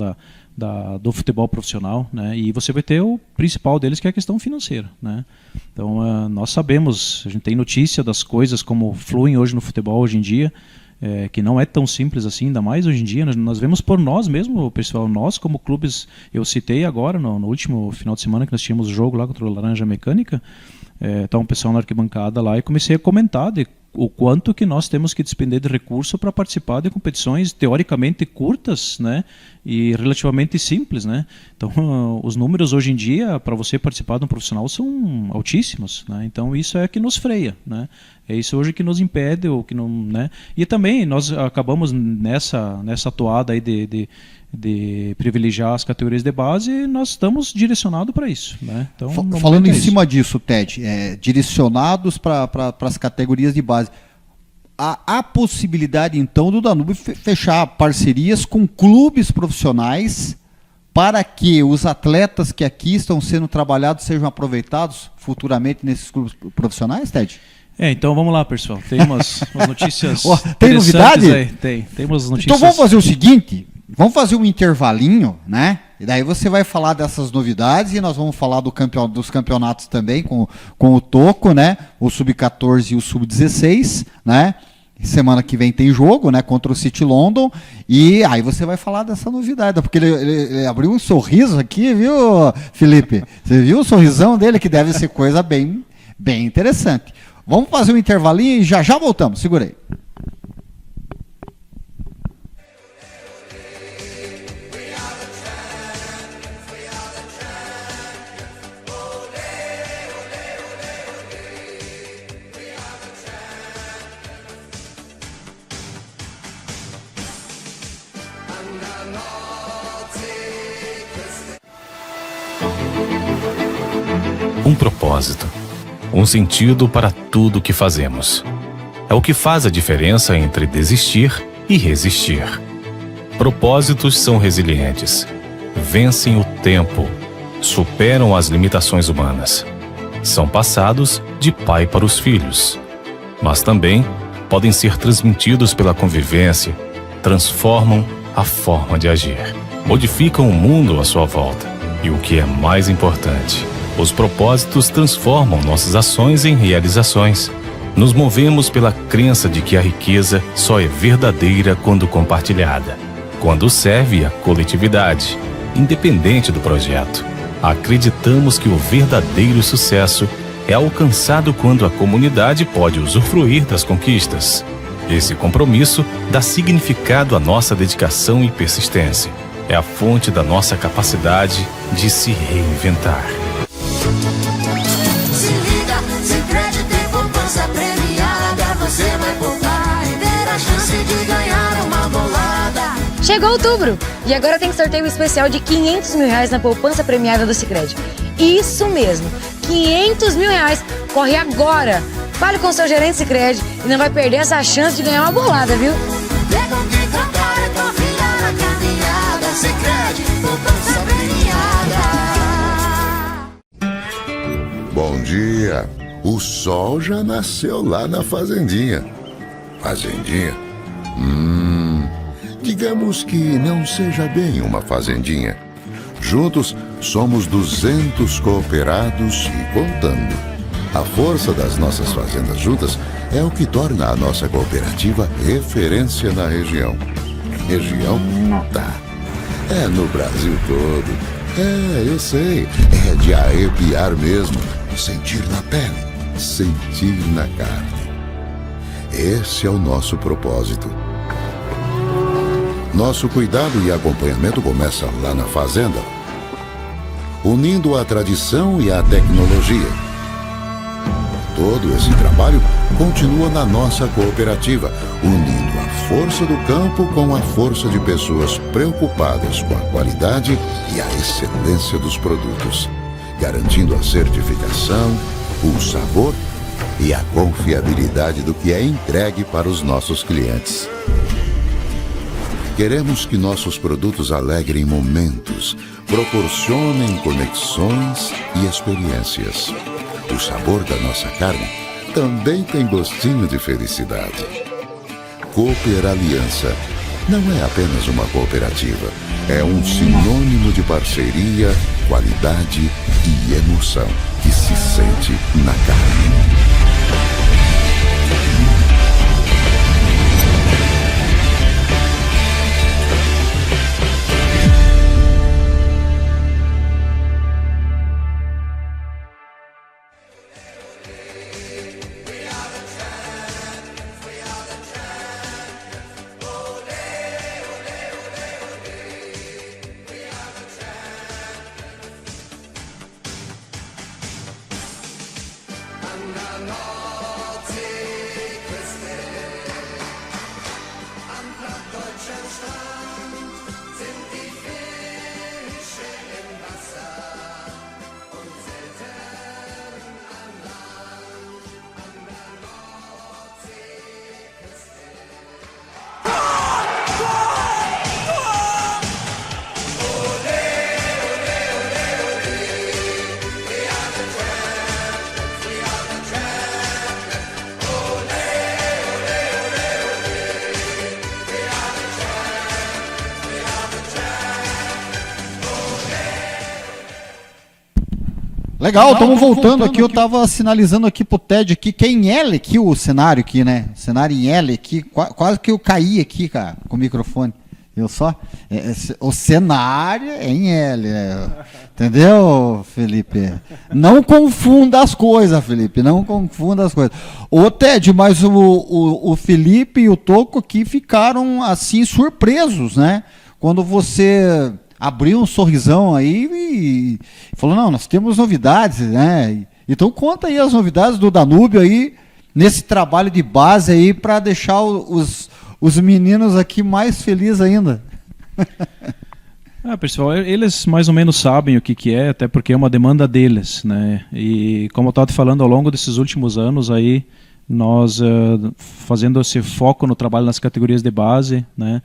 do futebol profissional, né? E você vai ter o principal deles, que é a questão financeira, né? Então, nós sabemos, a gente tem notícia das coisas como fluem hoje no futebol hoje em dia, que não é tão simples assim, ainda mais hoje em dia. Nós vemos por nós mesmo, pessoal, nós como clubes, eu citei agora no último final de semana que nós tínhamos jogo lá contra o Laranja Mecânica, tá um pessoal na arquibancada lá, e comecei a comentar o quanto que nós temos que despender de recurso para participar de competições teoricamente curtas, né, e relativamente simples, né? Então, os números hoje em dia para você participar de um profissional são altíssimos, né? Então, isso é que nos freia, né? É isso hoje que nos impede, ou que não, né? E também nós acabamos nessa toada aí de privilegiar as categorias de base, e nós estamos direcionados para isso, né? Então, falando em cima disso, Ted, direcionados para as categorias de base, há possibilidade então do Danúbio fechar parcerias com clubes profissionais para que os atletas que aqui estão sendo trabalhados sejam aproveitados futuramente nesses clubes profissionais, Ted? Então vamos lá, pessoal. Tem umas notícias. Tem novidade? Aí. Tem umas notícias. Então vamos fazer o seguinte, vamos fazer um intervalinho, né? E daí você vai falar dessas novidades e nós vamos falar dos campeonatos também com o Toco, né? O Sub-14 e o Sub-16, né? Semana que vem tem jogo, né? Contra o City London. E aí você vai falar dessa novidade, porque ele abriu um sorriso aqui, viu, Felipe? Você viu o sorrisão dele, que deve ser coisa bem interessante. Vamos fazer um intervalinho e já voltamos. Segura aí. Um propósito, um sentido para tudo que fazemos. É o que faz a diferença entre desistir e resistir. Propósitos são resilientes, vencem o tempo, superam as limitações humanas. São passados de pai para os filhos, mas também podem ser transmitidos pela convivência, transformam a forma de agir, modificam o mundo à sua volta. E o que é mais importante, os propósitos transformam nossas ações em realizações. Nos movemos pela crença de que a riqueza só é verdadeira quando compartilhada, quando serve à coletividade, independente do projeto. Acreditamos que o verdadeiro sucesso é alcançado quando a comunidade pode usufruir das conquistas. Esse compromisso dá significado à nossa dedicação e persistência. É a fonte da nossa capacidade de se reinventar. Se liga, Sicredi tem poupança premiada. Você vai poupar e ter a chance de ganhar uma bolada. Chegou outubro e agora tem sorteio especial de R$500 mil na poupança premiada do Sicredi. Isso mesmo, R$500 mil. Corre agora! Fale com seu gerente Sicredi e não vai perder essa chance de ganhar uma bolada, viu? Pega o que cantar e confiar na caminhada. Sicredi, poupança premiada. Bom dia. O sol já nasceu lá na fazendinha. Fazendinha? Digamos que não seja bem uma fazendinha. Juntos somos 200 cooperados e contando. A força das nossas fazendas juntas é o que torna a nossa cooperativa referência na região. Região? Tá. É no Brasil todo. É, eu sei. É de arrepiar mesmo. Sentir na pele. Sentir na carne. Esse é o nosso propósito. Nosso cuidado e acompanhamento começa lá na fazenda, unindo a tradição e a tecnologia. Todo esse trabalho continua na nossa cooperativa, unindo a força do campo com a força de pessoas preocupadas com a qualidade e a excelência dos produtos, garantindo a certificação, o sabor e a confiabilidade do que é entregue para os nossos clientes. Queremos que nossos produtos alegrem momentos, proporcionem conexões e experiências. O sabor da nossa carne também tem gostinho de felicidade. Cooper Aliança não é apenas uma cooperativa, é um sinônimo de parceria, qualidade e emoção que se sente na carne. Legal, estamos voltando aqui. Eu estava sinalizando aqui pro Ted aqui, que é em L aqui o cenário aqui, né? O cenário em L aqui, quase que eu caí aqui, cara, com o microfone. Eu só. O cenário é em L, entendeu, Felipe? Não confunda as coisas, Felipe. Não confunda as coisas. Ô, Ted, mas o Felipe e o Toco aqui ficaram assim surpresos, né? Quando você abriu um sorrisão aí e falou, não, nós temos novidades, né? Então conta aí as novidades do Danúbio aí, nesse trabalho de base aí, para deixar os meninos aqui mais felizes ainda. Pessoal, eles mais ou menos sabem o que é, até porque é uma demanda deles, né? E como eu estava te falando, ao longo desses últimos anos aí, nós fazendo esse foco no trabalho nas categorias de base, né?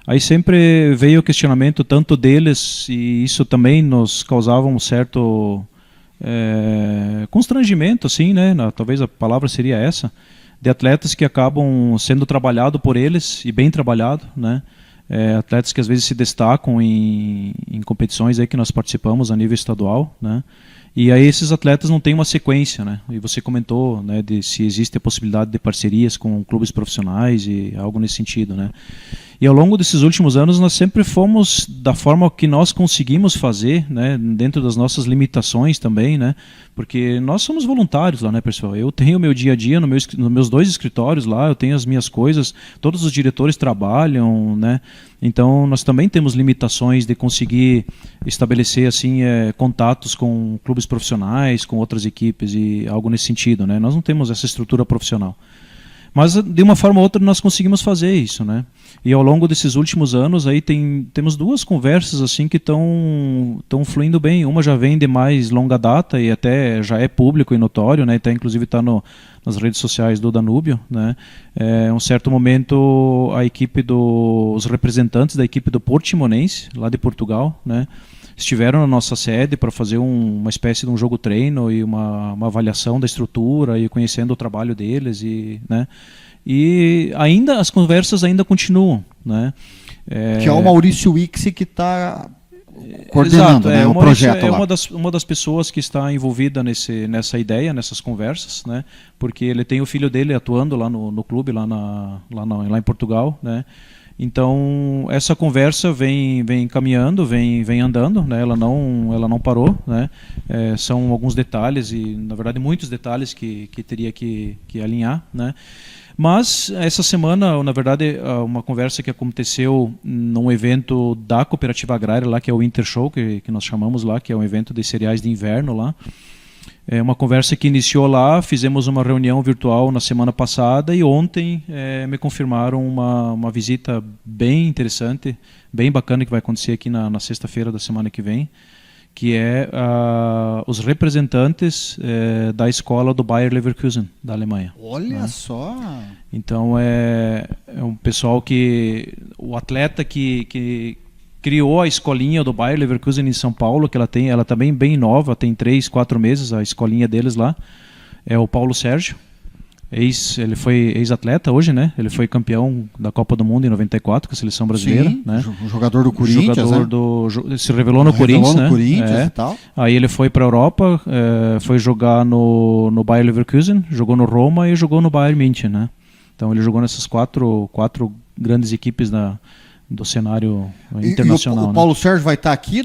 Aí sempre veio o questionamento tanto deles, e isso também nos causava um certo constrangimento, assim, né? Talvez a palavra seria essa, de atletas que acabam sendo trabalhado por eles, e bem trabalhado, né? Atletas que às vezes se destacam em competições aí que nós participamos a nível estadual, né? E aí esses atletas não têm uma sequência, né? E você comentou, né, de se existe a possibilidade de parcerias com clubes profissionais e algo nesse sentido, né? E ao longo desses últimos anos nós sempre fomos da forma que nós conseguimos fazer, né, dentro das nossas limitações também, né? Porque nós somos voluntários lá, né, pessoal? Eu tenho o meu dia a dia nos meus 2 escritórios lá, eu tenho as minhas coisas, todos os diretores trabalham, né? Então nós também temos limitações de conseguir estabelecer assim contatos com clubes profissionais, com outras equipes e algo nesse sentido, né? Nós não temos essa estrutura profissional. Mas de uma forma ou outra nós conseguimos fazer isso, né? E ao longo desses últimos anos aí temos 2 conversas assim que estão fluindo bem. Uma já vem de mais longa data e até já é público e notório, né? Até inclusive está nas redes sociais do Danúbio, né? Um certo momento a equipe os representantes da equipe do Portimonense lá de Portugal, né, estiveram na nossa sede para fazer uma espécie de um jogo treino e uma avaliação da estrutura e conhecendo o trabalho deles, né? E ainda as conversas ainda continuam, né? Que é o Maurício Wixi que está coordenando, exato, né, o projeto lá. Uma das pessoas que está envolvida nessa ideia, nessas conversas, né? Porque ele tem o filho dele atuando lá no clube, lá em Portugal, né? Então essa conversa vem caminhando, vem andando, né? Ela não parou, né? São alguns detalhes e na verdade muitos detalhes que teria que alinhar, né? Mas essa semana, na verdade, uma conversa que aconteceu num evento da Cooperativa Agrária lá, que é o Winter Show, que nós chamamos lá, que é um evento de cereais de inverno lá. É uma conversa que iniciou lá, fizemos uma reunião virtual na semana passada e ontem me confirmaram uma visita bem interessante, bem bacana que vai acontecer aqui na sexta-feira da semana que vem, que é os representantes da escola do Bayer Leverkusen, da Alemanha. Olha só! Então é um pessoal o atleta que criou a escolinha do Bayer Leverkusen em São Paulo, que ela também bem nova, tem 3, 4 meses a escolinha deles lá, é o Paulo Sérgio. Ele foi ex-atleta hoje, né? Ele foi campeão da Copa do Mundo em 94 com a seleção brasileira. Sim, né? Jogador do Corinthians, se revelou no Corinthians, né? Corinthians e tal. Aí ele foi para a Europa, foi jogar no Bayer Leverkusen, jogou no Roma e jogou no Bayern München, né? Então ele jogou nessas quatro grandes equipes do cenário internacional. E o Paulo Sérgio vai estar aqui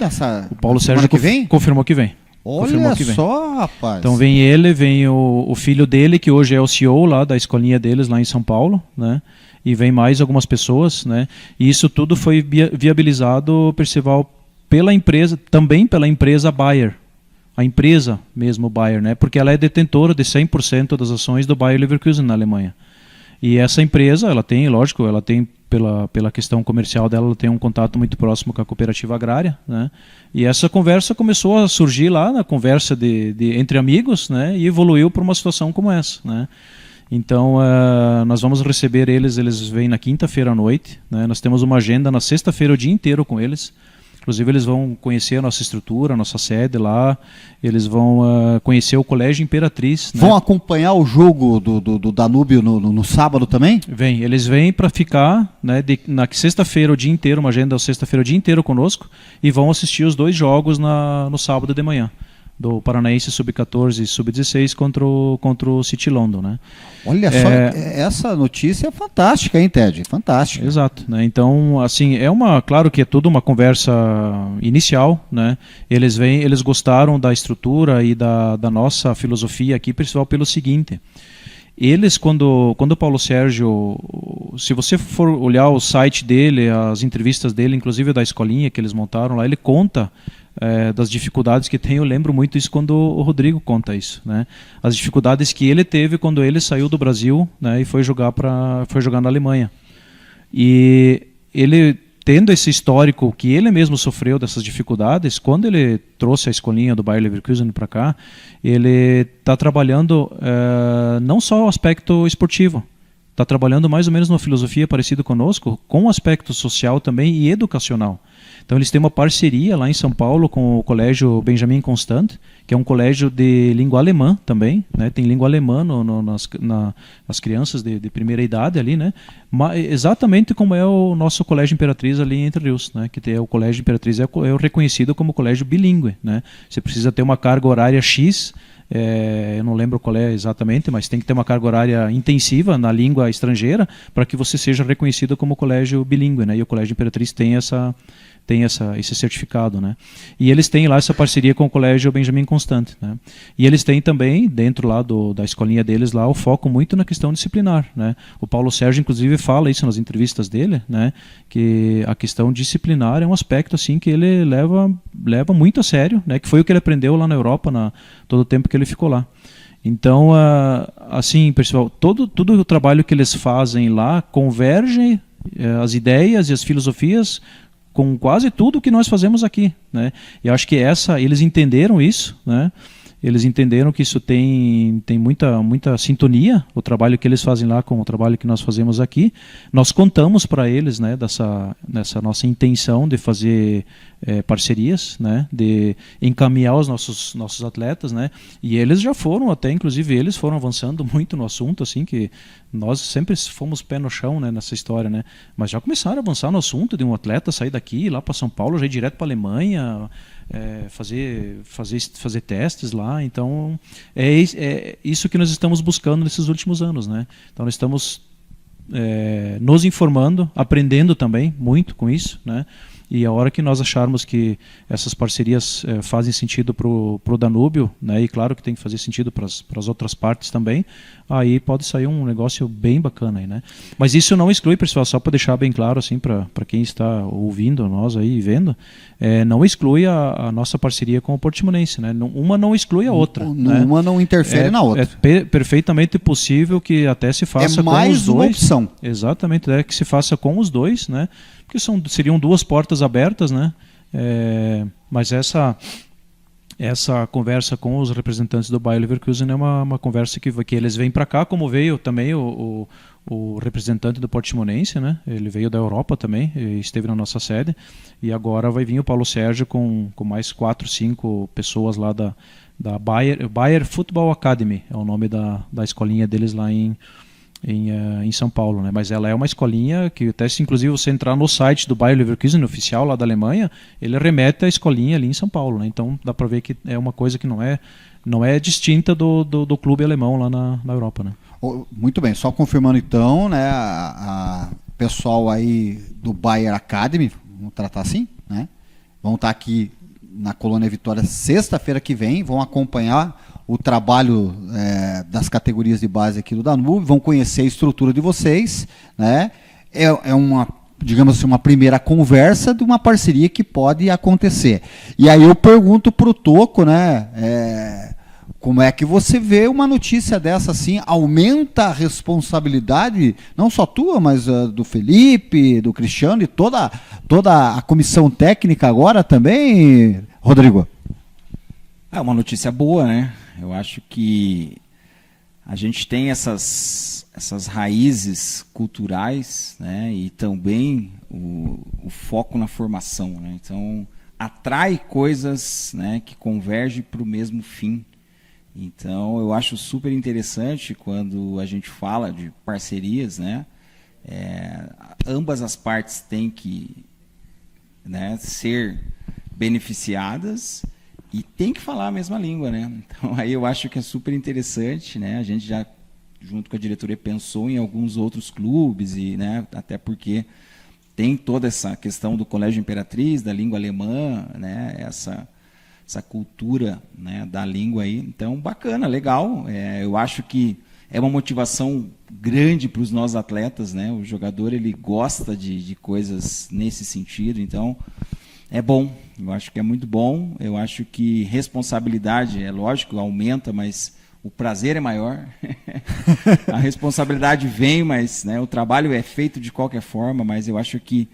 O Paulo Sérgio que vem? Confirmou que vem. Olha só, rapaz. Então vem o filho dele, que hoje é o CEO lá da escolinha deles lá em São Paulo, né? E vem mais algumas pessoas, né? E isso tudo foi viabilizado, Percival, também pela empresa Bayer. A empresa mesmo Bayer, né? Porque ela é detentora de 100% das ações do Bayer Leverkusen na Alemanha. E essa empresa, ela tem pela questão comercial dela, ela tem um contato muito próximo com a cooperativa agrária, né? E essa conversa começou a surgir lá na conversa entre amigos, né? E evoluiu para uma situação como essa, né? Então nós vamos receber eles vêm na quinta-feira à noite, né? Nós temos uma agenda na sexta-feira o dia inteiro com eles. Inclusive eles vão conhecer a nossa estrutura, a nossa sede lá, eles vão conhecer o Colégio Imperatriz. Vão acompanhar o jogo do Danúbio no sábado também? Eles vêm para ficar, né, na sexta-feira o dia inteiro, uma agenda sexta-feira o dia inteiro conosco, e vão assistir os 2 jogos no sábado de manhã, do Paranaense Sub-14 e Sub-16 contra o City London, né? Olha só, essa notícia é fantástica, hein, Ted? Fantástica. Exato, né? Então, assim, claro que é tudo uma conversa inicial, né? Eles gostaram da estrutura e da nossa filosofia aqui, principalmente pelo seguinte: eles, quando o Paulo Sérgio, se você for olhar o site dele, as entrevistas dele, inclusive da escolinha que eles montaram lá, ele conta das dificuldades que tem. Eu lembro muito isso quando o Rodrigo conta isso, né? As dificuldades que ele teve quando ele saiu do Brasil, né, e foi jogar na Alemanha. E ele tendo esse histórico que ele mesmo sofreu dessas dificuldades, quando ele trouxe a escolinha do Bayer Leverkusen para cá, ele está trabalhando não só o aspecto esportivo, está trabalhando mais ou menos numa filosofia parecida conosco, com o aspecto social também e educacional. Então eles têm uma parceria lá em São Paulo com o Colégio Benjamin Constant, que é um colégio de língua alemã também, né? Tem língua alemã nas crianças de primeira idade ali, né? Exatamente como é o nosso Colégio Imperatriz ali em Entre Rios, né? Que o Colégio Imperatriz é reconhecido como colégio bilíngue, né? Você precisa ter uma carga horária X, eu não lembro qual é exatamente, mas tem que ter uma carga horária intensiva na língua estrangeira para que você seja reconhecido como colégio bilíngue, né? E o Colégio Imperatriz tem esse certificado, né? E eles têm lá essa parceria com o Colégio Benjamin Constant, né? E eles têm também, dentro lá da escolinha deles, lá, o foco muito na questão disciplinar, né? O Paulo Sérgio, inclusive, fala isso nas entrevistas dele, né? Que a questão disciplinar é um aspecto assim que ele leva muito a sério, né? Que foi o que ele aprendeu lá na Europa, todo o tempo que ele ficou lá. Então, assim, pessoal, todo o trabalho que eles fazem lá converge as ideias e as filosofias com quase tudo que nós fazemos aqui, né? E acho que eles entenderam isso, né? Eles entenderam que isso tem muita sintonia, o trabalho que eles fazem lá com o trabalho que nós fazemos aqui. Nós contamos para eles, né, dessa nossa intenção de fazer parcerias, né, de encaminhar os nossos atletas, né, e eles já foram até, inclusive eles foram avançando muito no assunto, assim, que nós sempre fomos pé no chão, né, nessa história, né, mas já começaram a avançar no assunto de um atleta sair daqui, ir lá para São Paulo, já ir direto para a Alemanha, fazer testes lá. Então é isso que nós estamos buscando nesses últimos anos, né? Então nós estamos nos informando, aprendendo também muito com isso, né? E a hora que nós acharmos que essas parcerias fazem sentido para o Danúbio, né, e claro que tem que fazer sentido para as outras partes também, aí pode sair um negócio bem bacana aí, né? Mas isso não exclui, pessoal, só para deixar bem claro assim para quem está ouvindo nós aí e vendo, não exclui a nossa parceria com o Portimonense, né? Uma não exclui a outra. Uma não interfere na outra. É perfeitamente possível que até se faça com os dois. É mais uma opção. Exatamente, que se faça com os dois, né? Porque seriam duas portas abertas, né? Mas essa conversa com os representantes do Bayer Leverkusen é uma conversa que eles vêm para cá, como veio também o representante do Portimonense, né? Ele veio da Europa também, esteve na nossa sede, e agora vai vir o Paulo Sérgio com mais 4, 5 pessoas lá da Bayer Football Academy, é o nome da escolinha deles lá em São Paulo, né? Mas ela é uma escolinha que até se inclusive você entrar no site do Bayer Leverkusen oficial lá da Alemanha, ele remete à escolinha ali em São Paulo, né? Então dá para ver que é uma coisa que não é distinta do clube alemão lá na Europa, né? Muito bem, só confirmando então, né, a pessoal aí do Bayer Academy, vamos tratar assim, né? Vão estar aqui na Colônia Vitória sexta-feira que vem, vão acompanhar o trabalho das categorias de base aqui do Danúbio, vão conhecer a estrutura de vocês, né? É uma, digamos assim, uma primeira conversa de uma parceria que pode acontecer. E aí eu pergunto para o Toco, né? Como é que você vê uma notícia dessa assim? Aumenta a responsabilidade, não só tua, mas do Felipe, do Cristiano e toda a comissão técnica agora também, Rodrigo? É uma notícia boa, né? Eu acho que a gente tem essas raízes culturais, né? E também o foco na formação, né? Então, atrai coisas, né, que convergem para o mesmo fim. Então, eu acho super interessante quando a gente fala de parcerias, né? Ambas as partes têm que, né, ser beneficiadas e tem que falar a mesma língua, né? Então aí eu acho que é super interessante, né? A gente já, junto com a diretoria, pensou em alguns outros clubes, e, né, até porque tem toda essa questão do Colégio Imperatriz, da língua alemã, né? Essa cultura, né, da língua aí. Então, bacana, legal. Eu acho que é uma motivação grande para os nossos atletas, né? O jogador, ele gosta de coisas nesse sentido, então é bom. Eu acho que é muito bom. Eu acho que responsabilidade, é lógico, aumenta, mas o prazer é maior. A responsabilidade vem, mas, né, o trabalho é feito de qualquer forma, mas eu acho que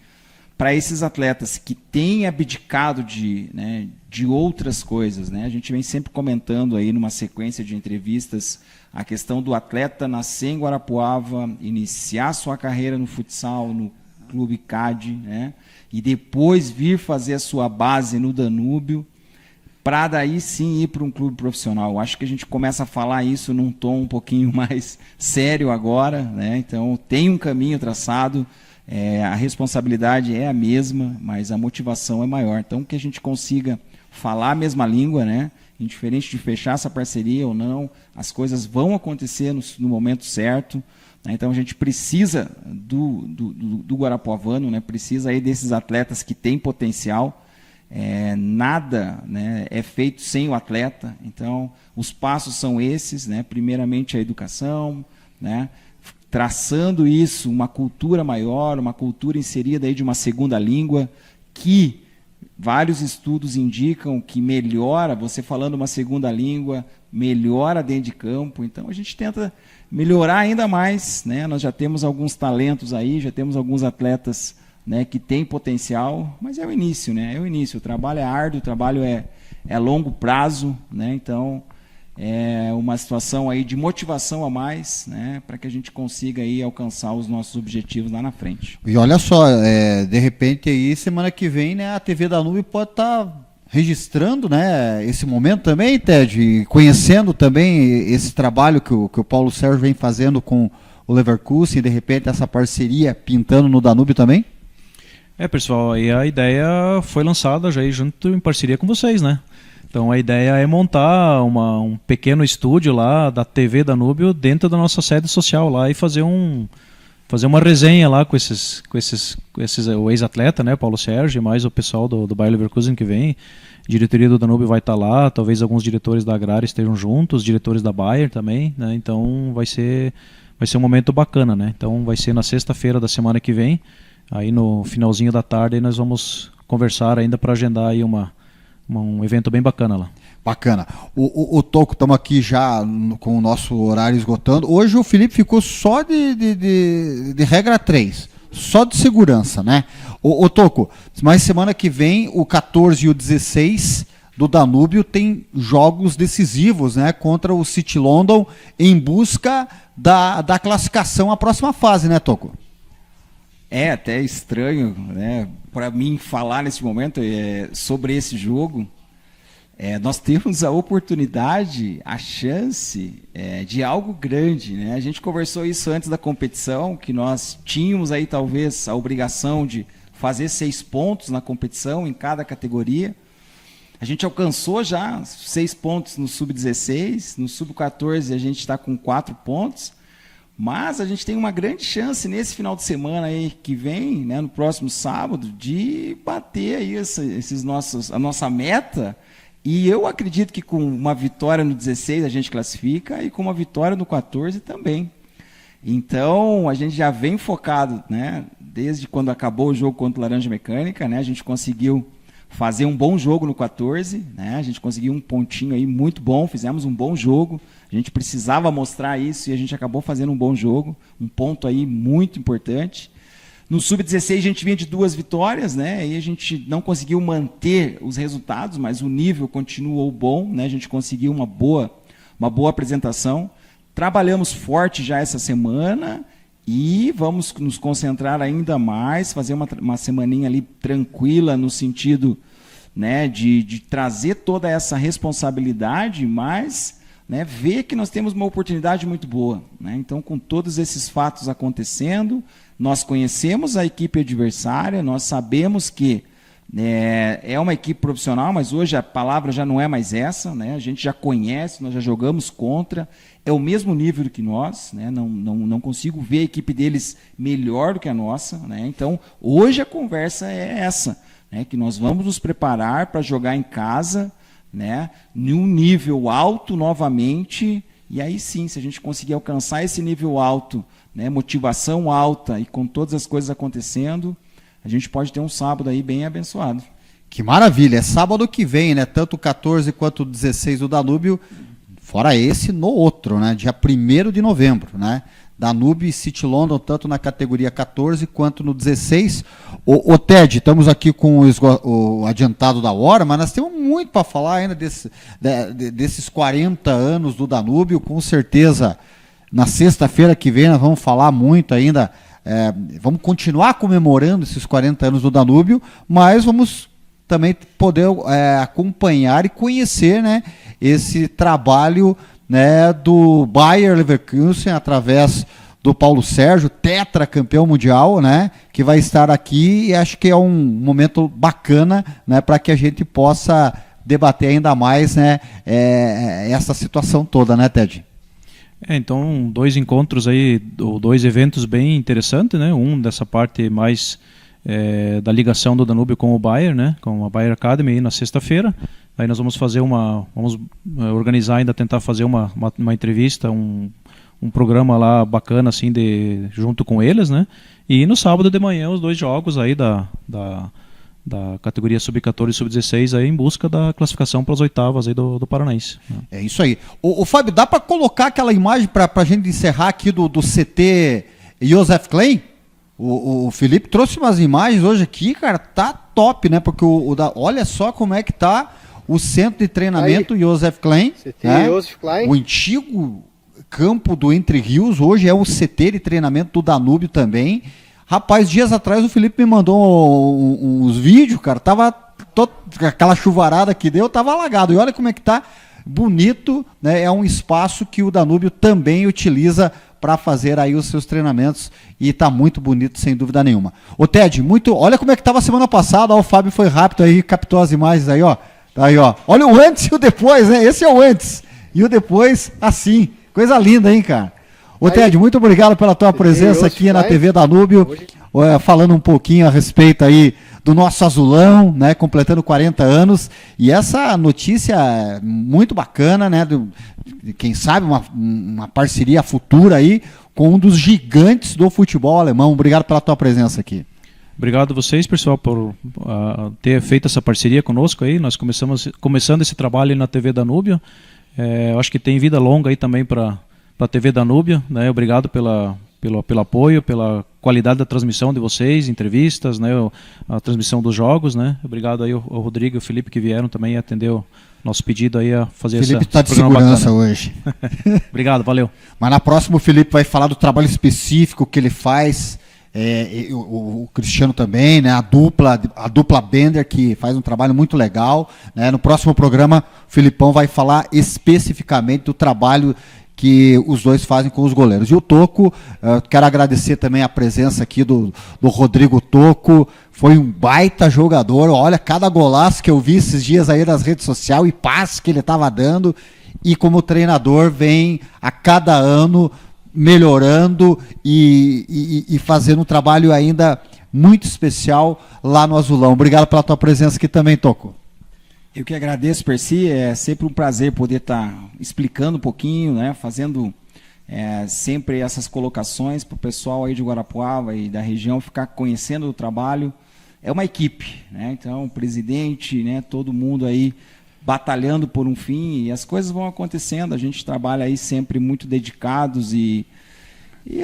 para esses atletas que têm abdicado de outras coisas, né? A gente vem sempre comentando aí numa sequência de entrevistas a questão do atleta nascer em Guarapuava, iniciar sua carreira no futsal, no Clube CAD, né? E depois vir fazer a sua base no Danúbio, para daí sim ir para um clube profissional. Acho que a gente começa a falar isso num tom um pouquinho mais sério agora, né? Então tem um caminho traçado, a responsabilidade é a mesma, mas a motivação é maior. Então que a gente consiga falar a mesma língua, né? Indiferente de fechar essa parceria ou não, as coisas vão acontecer no momento certo. Né? Então a gente precisa do guarapuavano, né? Precisa aí desses atletas que têm potencial. Nada, né, é feito sem o atleta. Então os passos são esses, né? Primeiramente a educação, né? Traçando isso, uma cultura maior, uma cultura inserida aí de uma segunda língua que vários estudos indicam que melhora, você falando uma segunda língua, melhora dentro de campo. Então a gente tenta melhorar ainda mais, né? Nós já temos alguns talentos aí, já temos alguns atletas, né, que têm potencial, mas é o início, né? É o início. O trabalho é árduo, o trabalho é longo prazo, né? Então é uma situação aí de motivação a mais, né, para que a gente consiga aí alcançar os nossos objetivos lá na frente. E olha só, de repente aí semana que vem, né, a TV Danúbio pode estar registrando, né, esse momento também, Ted, e conhecendo também esse trabalho que o Paulo Sérgio vem fazendo com o Leverkusen, e de repente essa parceria pintando no Danúbio também. Pessoal, aí a ideia foi lançada já aí junto em parceria com vocês, né? Então a ideia é montar um pequeno estúdio lá da TV Danúbio dentro da nossa sede social lá e fazer uma resenha lá com esses o ex-atleta, né, Paulo Sérgio, e mais o pessoal do Bayer Leverkusen que vem. A diretoria do Danúbio vai estar lá, talvez alguns diretores da Agrária estejam juntos, diretores da Bayer também, né? Então vai ser um momento bacana, né? Então vai ser na sexta-feira da semana que vem, aí no finalzinho da tarde, nós vamos conversar ainda para agendar aí um evento bem bacana lá. Bacana. O Toco, estamos aqui já com o nosso horário esgotando. Hoje o Felipe ficou só de regra 3, só de segurança, né? O Toco, mas semana que vem o 14 e o 16 do Danúbio tem jogos decisivos, né, contra o City London em busca da classificação à próxima fase, né, Toco? É até estranho, né, para mim falar nesse momento sobre esse jogo. Nós temos a oportunidade, a chance de algo grande, né? A gente conversou isso antes da competição, que nós tínhamos aí talvez a obrigação de fazer 6 pontos na competição em cada categoria. A gente alcançou já 6 pontos no Sub-16, no Sub-14 a gente está com 4 pontos. Mas a gente tem uma grande chance nesse final de semana aí que vem, né, no próximo sábado, de bater aí a nossa meta. E eu acredito que com uma vitória no 16 a gente classifica e com uma vitória no 14 também. Então a gente já vem focado, né, desde quando acabou o jogo contra o Laranja Mecânica, né, a gente conseguiu fazer um bom jogo no 14, né? A gente conseguiu um pontinho aí muito bom, fizemos um bom jogo, a gente precisava mostrar isso e a gente acabou fazendo um bom jogo, um ponto aí muito importante. No Sub-16 a gente vinha de 2 vitórias, né? E a gente não conseguiu manter os resultados, mas o nível continuou bom, né? A gente conseguiu uma boa apresentação. Trabalhamos forte já essa semana e vamos nos concentrar ainda mais, fazer uma semaninha ali tranquila no sentido, né, de trazer toda essa responsabilidade, mas, né, ver que nós temos uma oportunidade muito boa, né? Então, com todos esses fatos acontecendo, nós conhecemos a equipe adversária, nós sabemos que é uma equipe profissional, mas hoje a palavra já não é mais essa, né? A gente já conhece, nós já jogamos contra, é o mesmo nível do que nós, né? Não consigo ver a equipe deles melhor do que a nossa, né? Então, hoje a conversa é essa, né? Que nós vamos nos preparar para jogar em casa, né? Num nível alto novamente, e aí sim, se a gente conseguir alcançar esse nível alto, né? Motivação alta e com todas as coisas acontecendo, a gente pode ter um sábado aí bem abençoado. Que maravilha, é sábado que vem, né? Tanto o 14 quanto o 16 do Danúbio, fora esse, no outro, né? Dia 1º de novembro, né? Danúbio e City London, tanto na categoria 14 quanto no 16. O Ted, estamos aqui com o adiantado da hora, mas nós temos muito para falar ainda desses 40 anos do Danúbio. Com certeza, na sexta-feira que vem nós vamos falar muito ainda, vamos continuar comemorando esses 40 anos do Danúbio, mas vamos também poder acompanhar e conhecer, né, esse trabalho, né, do Bayer Leverkusen através do Paulo Sérgio, tetracampeão mundial, né, que vai estar aqui, e acho que é um momento bacana, né, para que a gente possa debater ainda mais, né, essa situação toda, né, Ted? Então, 2 encontros aí, 2 eventos bem interessantes, né, um dessa parte mais da ligação do Danúbio com o Bayer, né, com a Bayer Academy aí na sexta-feira. Aí nós vamos fazer vamos organizar ainda, tentar fazer uma entrevista, um programa lá bacana assim, junto com eles, né? E no sábado de manhã os 2 jogos aí da categoria sub-14 e sub-16 aí em busca da classificação para as oitavas aí do Paranaense. É isso aí. O Fábio, dá para colocar aquela imagem para a gente encerrar aqui do CT Joseph Klein? O Felipe trouxe umas imagens hoje aqui, cara, tá top, né? Porque olha só como é que tá o centro de treinamento aí, Joseph Klein, né? Joseph Klein. O antigo campo do Entre Rios, hoje é o CT de treinamento do Danúbio também. Rapaz, dias atrás o Felipe me mandou uns vídeos, cara, tava aquela chuvarada que deu, tava alagado. E olha como é que tá bonito, né? É um espaço que o Danúbio também utiliza para fazer aí os seus treinamentos, e tá muito bonito, sem dúvida nenhuma. Ô Ted, olha como é que tava semana passada, ó, o Fábio foi rápido aí, captou as imagens aí, ó. Aí, ó. Olha o antes e o depois, né? Esse é o antes. E o depois, assim. Coisa linda, hein, cara? Ô, Ted, muito obrigado pela tua presença aqui na TV Danúbio, falando um pouquinho a respeito aí do nosso azulão, né? Completando 40 anos. E essa notícia muito bacana, né? Quem sabe uma parceria futura aí com um dos gigantes do futebol alemão. Obrigado pela tua presença aqui. Obrigado a vocês, pessoal, por ter feito essa parceria conosco aí. Nós começando esse trabalho na TV Danúbio. Eu acho que tem vida longa aí também para a TV Danúbio, né? Obrigado pelo apoio, pela qualidade da transmissão de vocês, entrevistas, né? A transmissão dos jogos, né? Obrigado aí ao Rodrigo e ao Felipe que vieram também atender o nosso pedido aí a fazer esse programa. Felipe está de segurança hoje. Obrigado, valeu. Mas na próxima o Felipe vai falar do trabalho específico que ele faz. O Cristiano também, né? A dupla Bender, que faz um trabalho muito legal, né? No próximo programa o Filipão vai falar especificamente do trabalho que os dois fazem com os goleiros. E o Toco, quero agradecer também a presença aqui do Rodrigo Toco, foi um baita jogador, olha cada golaço que eu vi esses dias aí nas redes sociais e passe que ele estava dando, e como treinador vem a cada ano melhorando e fazendo um trabalho ainda muito especial lá no Azulão. Obrigado pela tua presença aqui também, Toco. Eu que agradeço, Percy, é sempre um prazer poder estar explicando um pouquinho, né, fazendo sempre essas colocações para o pessoal aí de Guarapuava e da região ficar conhecendo o trabalho. É uma equipe, né, então o presidente, né, todo mundo aí batalhando por um fim, e as coisas vão acontecendo, a gente trabalha aí sempre muito dedicados e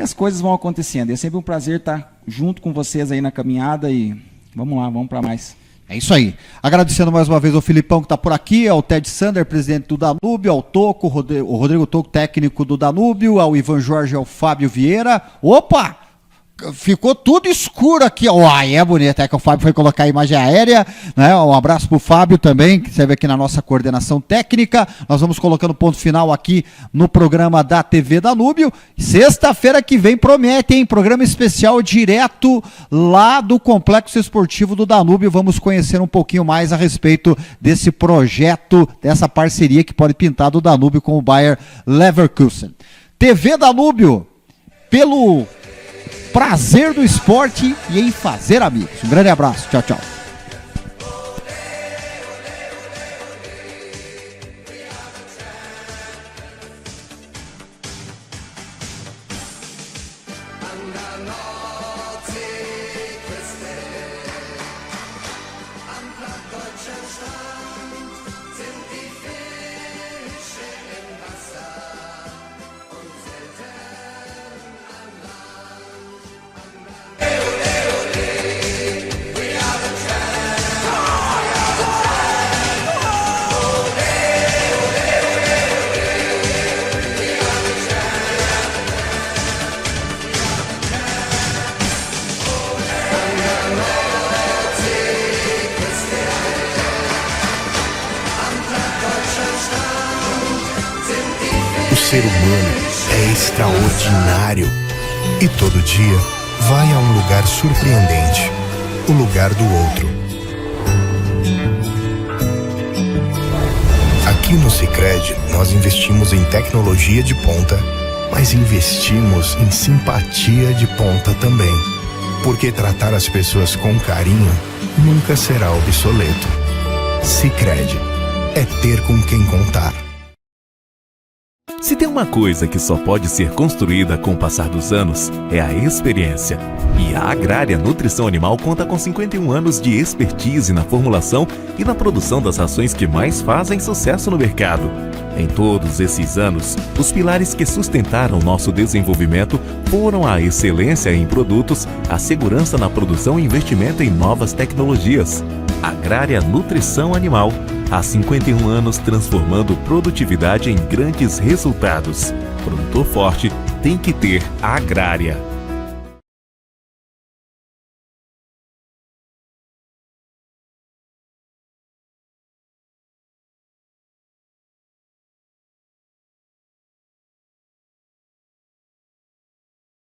as coisas vão acontecendo. É sempre um prazer estar junto com vocês aí na caminhada e vamos lá, vamos para mais. É isso aí. Agradecendo mais uma vez ao Filipão que está por aqui, ao Ted Sander, presidente do Danúbio, ao Toco, o Rodrigo Toco, técnico do Danúbio, ao Ivan Jorge e ao Fábio Vieira. Opa! Ficou tudo escuro aqui, é bonito, é que o Fábio foi colocar a imagem aérea, né? Um abraço pro Fábio também, que serve aqui na nossa coordenação técnica. Nós vamos colocando ponto final aqui no programa da TV Danúbio. Sexta-feira que vem promete, hein? Programa especial direto lá do Complexo Esportivo do Danúbio. Vamos conhecer um pouquinho mais a respeito desse projeto, dessa parceria que pode pintar do Danúbio com o Bayer Leverkusen. TV Danúbio, pelo prazer do esporte e em fazer amigos. Um grande abraço. Tchau, tchau. ser humano é extraordinário. E todo dia vai a um lugar surpreendente, o lugar do outro. Aqui no Sicredi, nós investimos em tecnologia de ponta, mas investimos em simpatia de ponta também. Porque tratar as pessoas com carinho nunca será obsoleto. Sicredi é ter com quem contar. Se tem uma coisa que só pode ser construída com o passar dos anos, é a experiência. E a Agrária Nutrição Animal conta com 51 anos de expertise na formulação e na produção das rações que mais fazem sucesso no mercado. Em todos esses anos, os pilares que sustentaram nosso desenvolvimento foram a excelência em produtos, a segurança na produção e investimento em novas tecnologias. Agrária Nutrição Animal, há 51 anos transformando produtividade em grandes resultados. Produtor forte tem que ter a Agrária.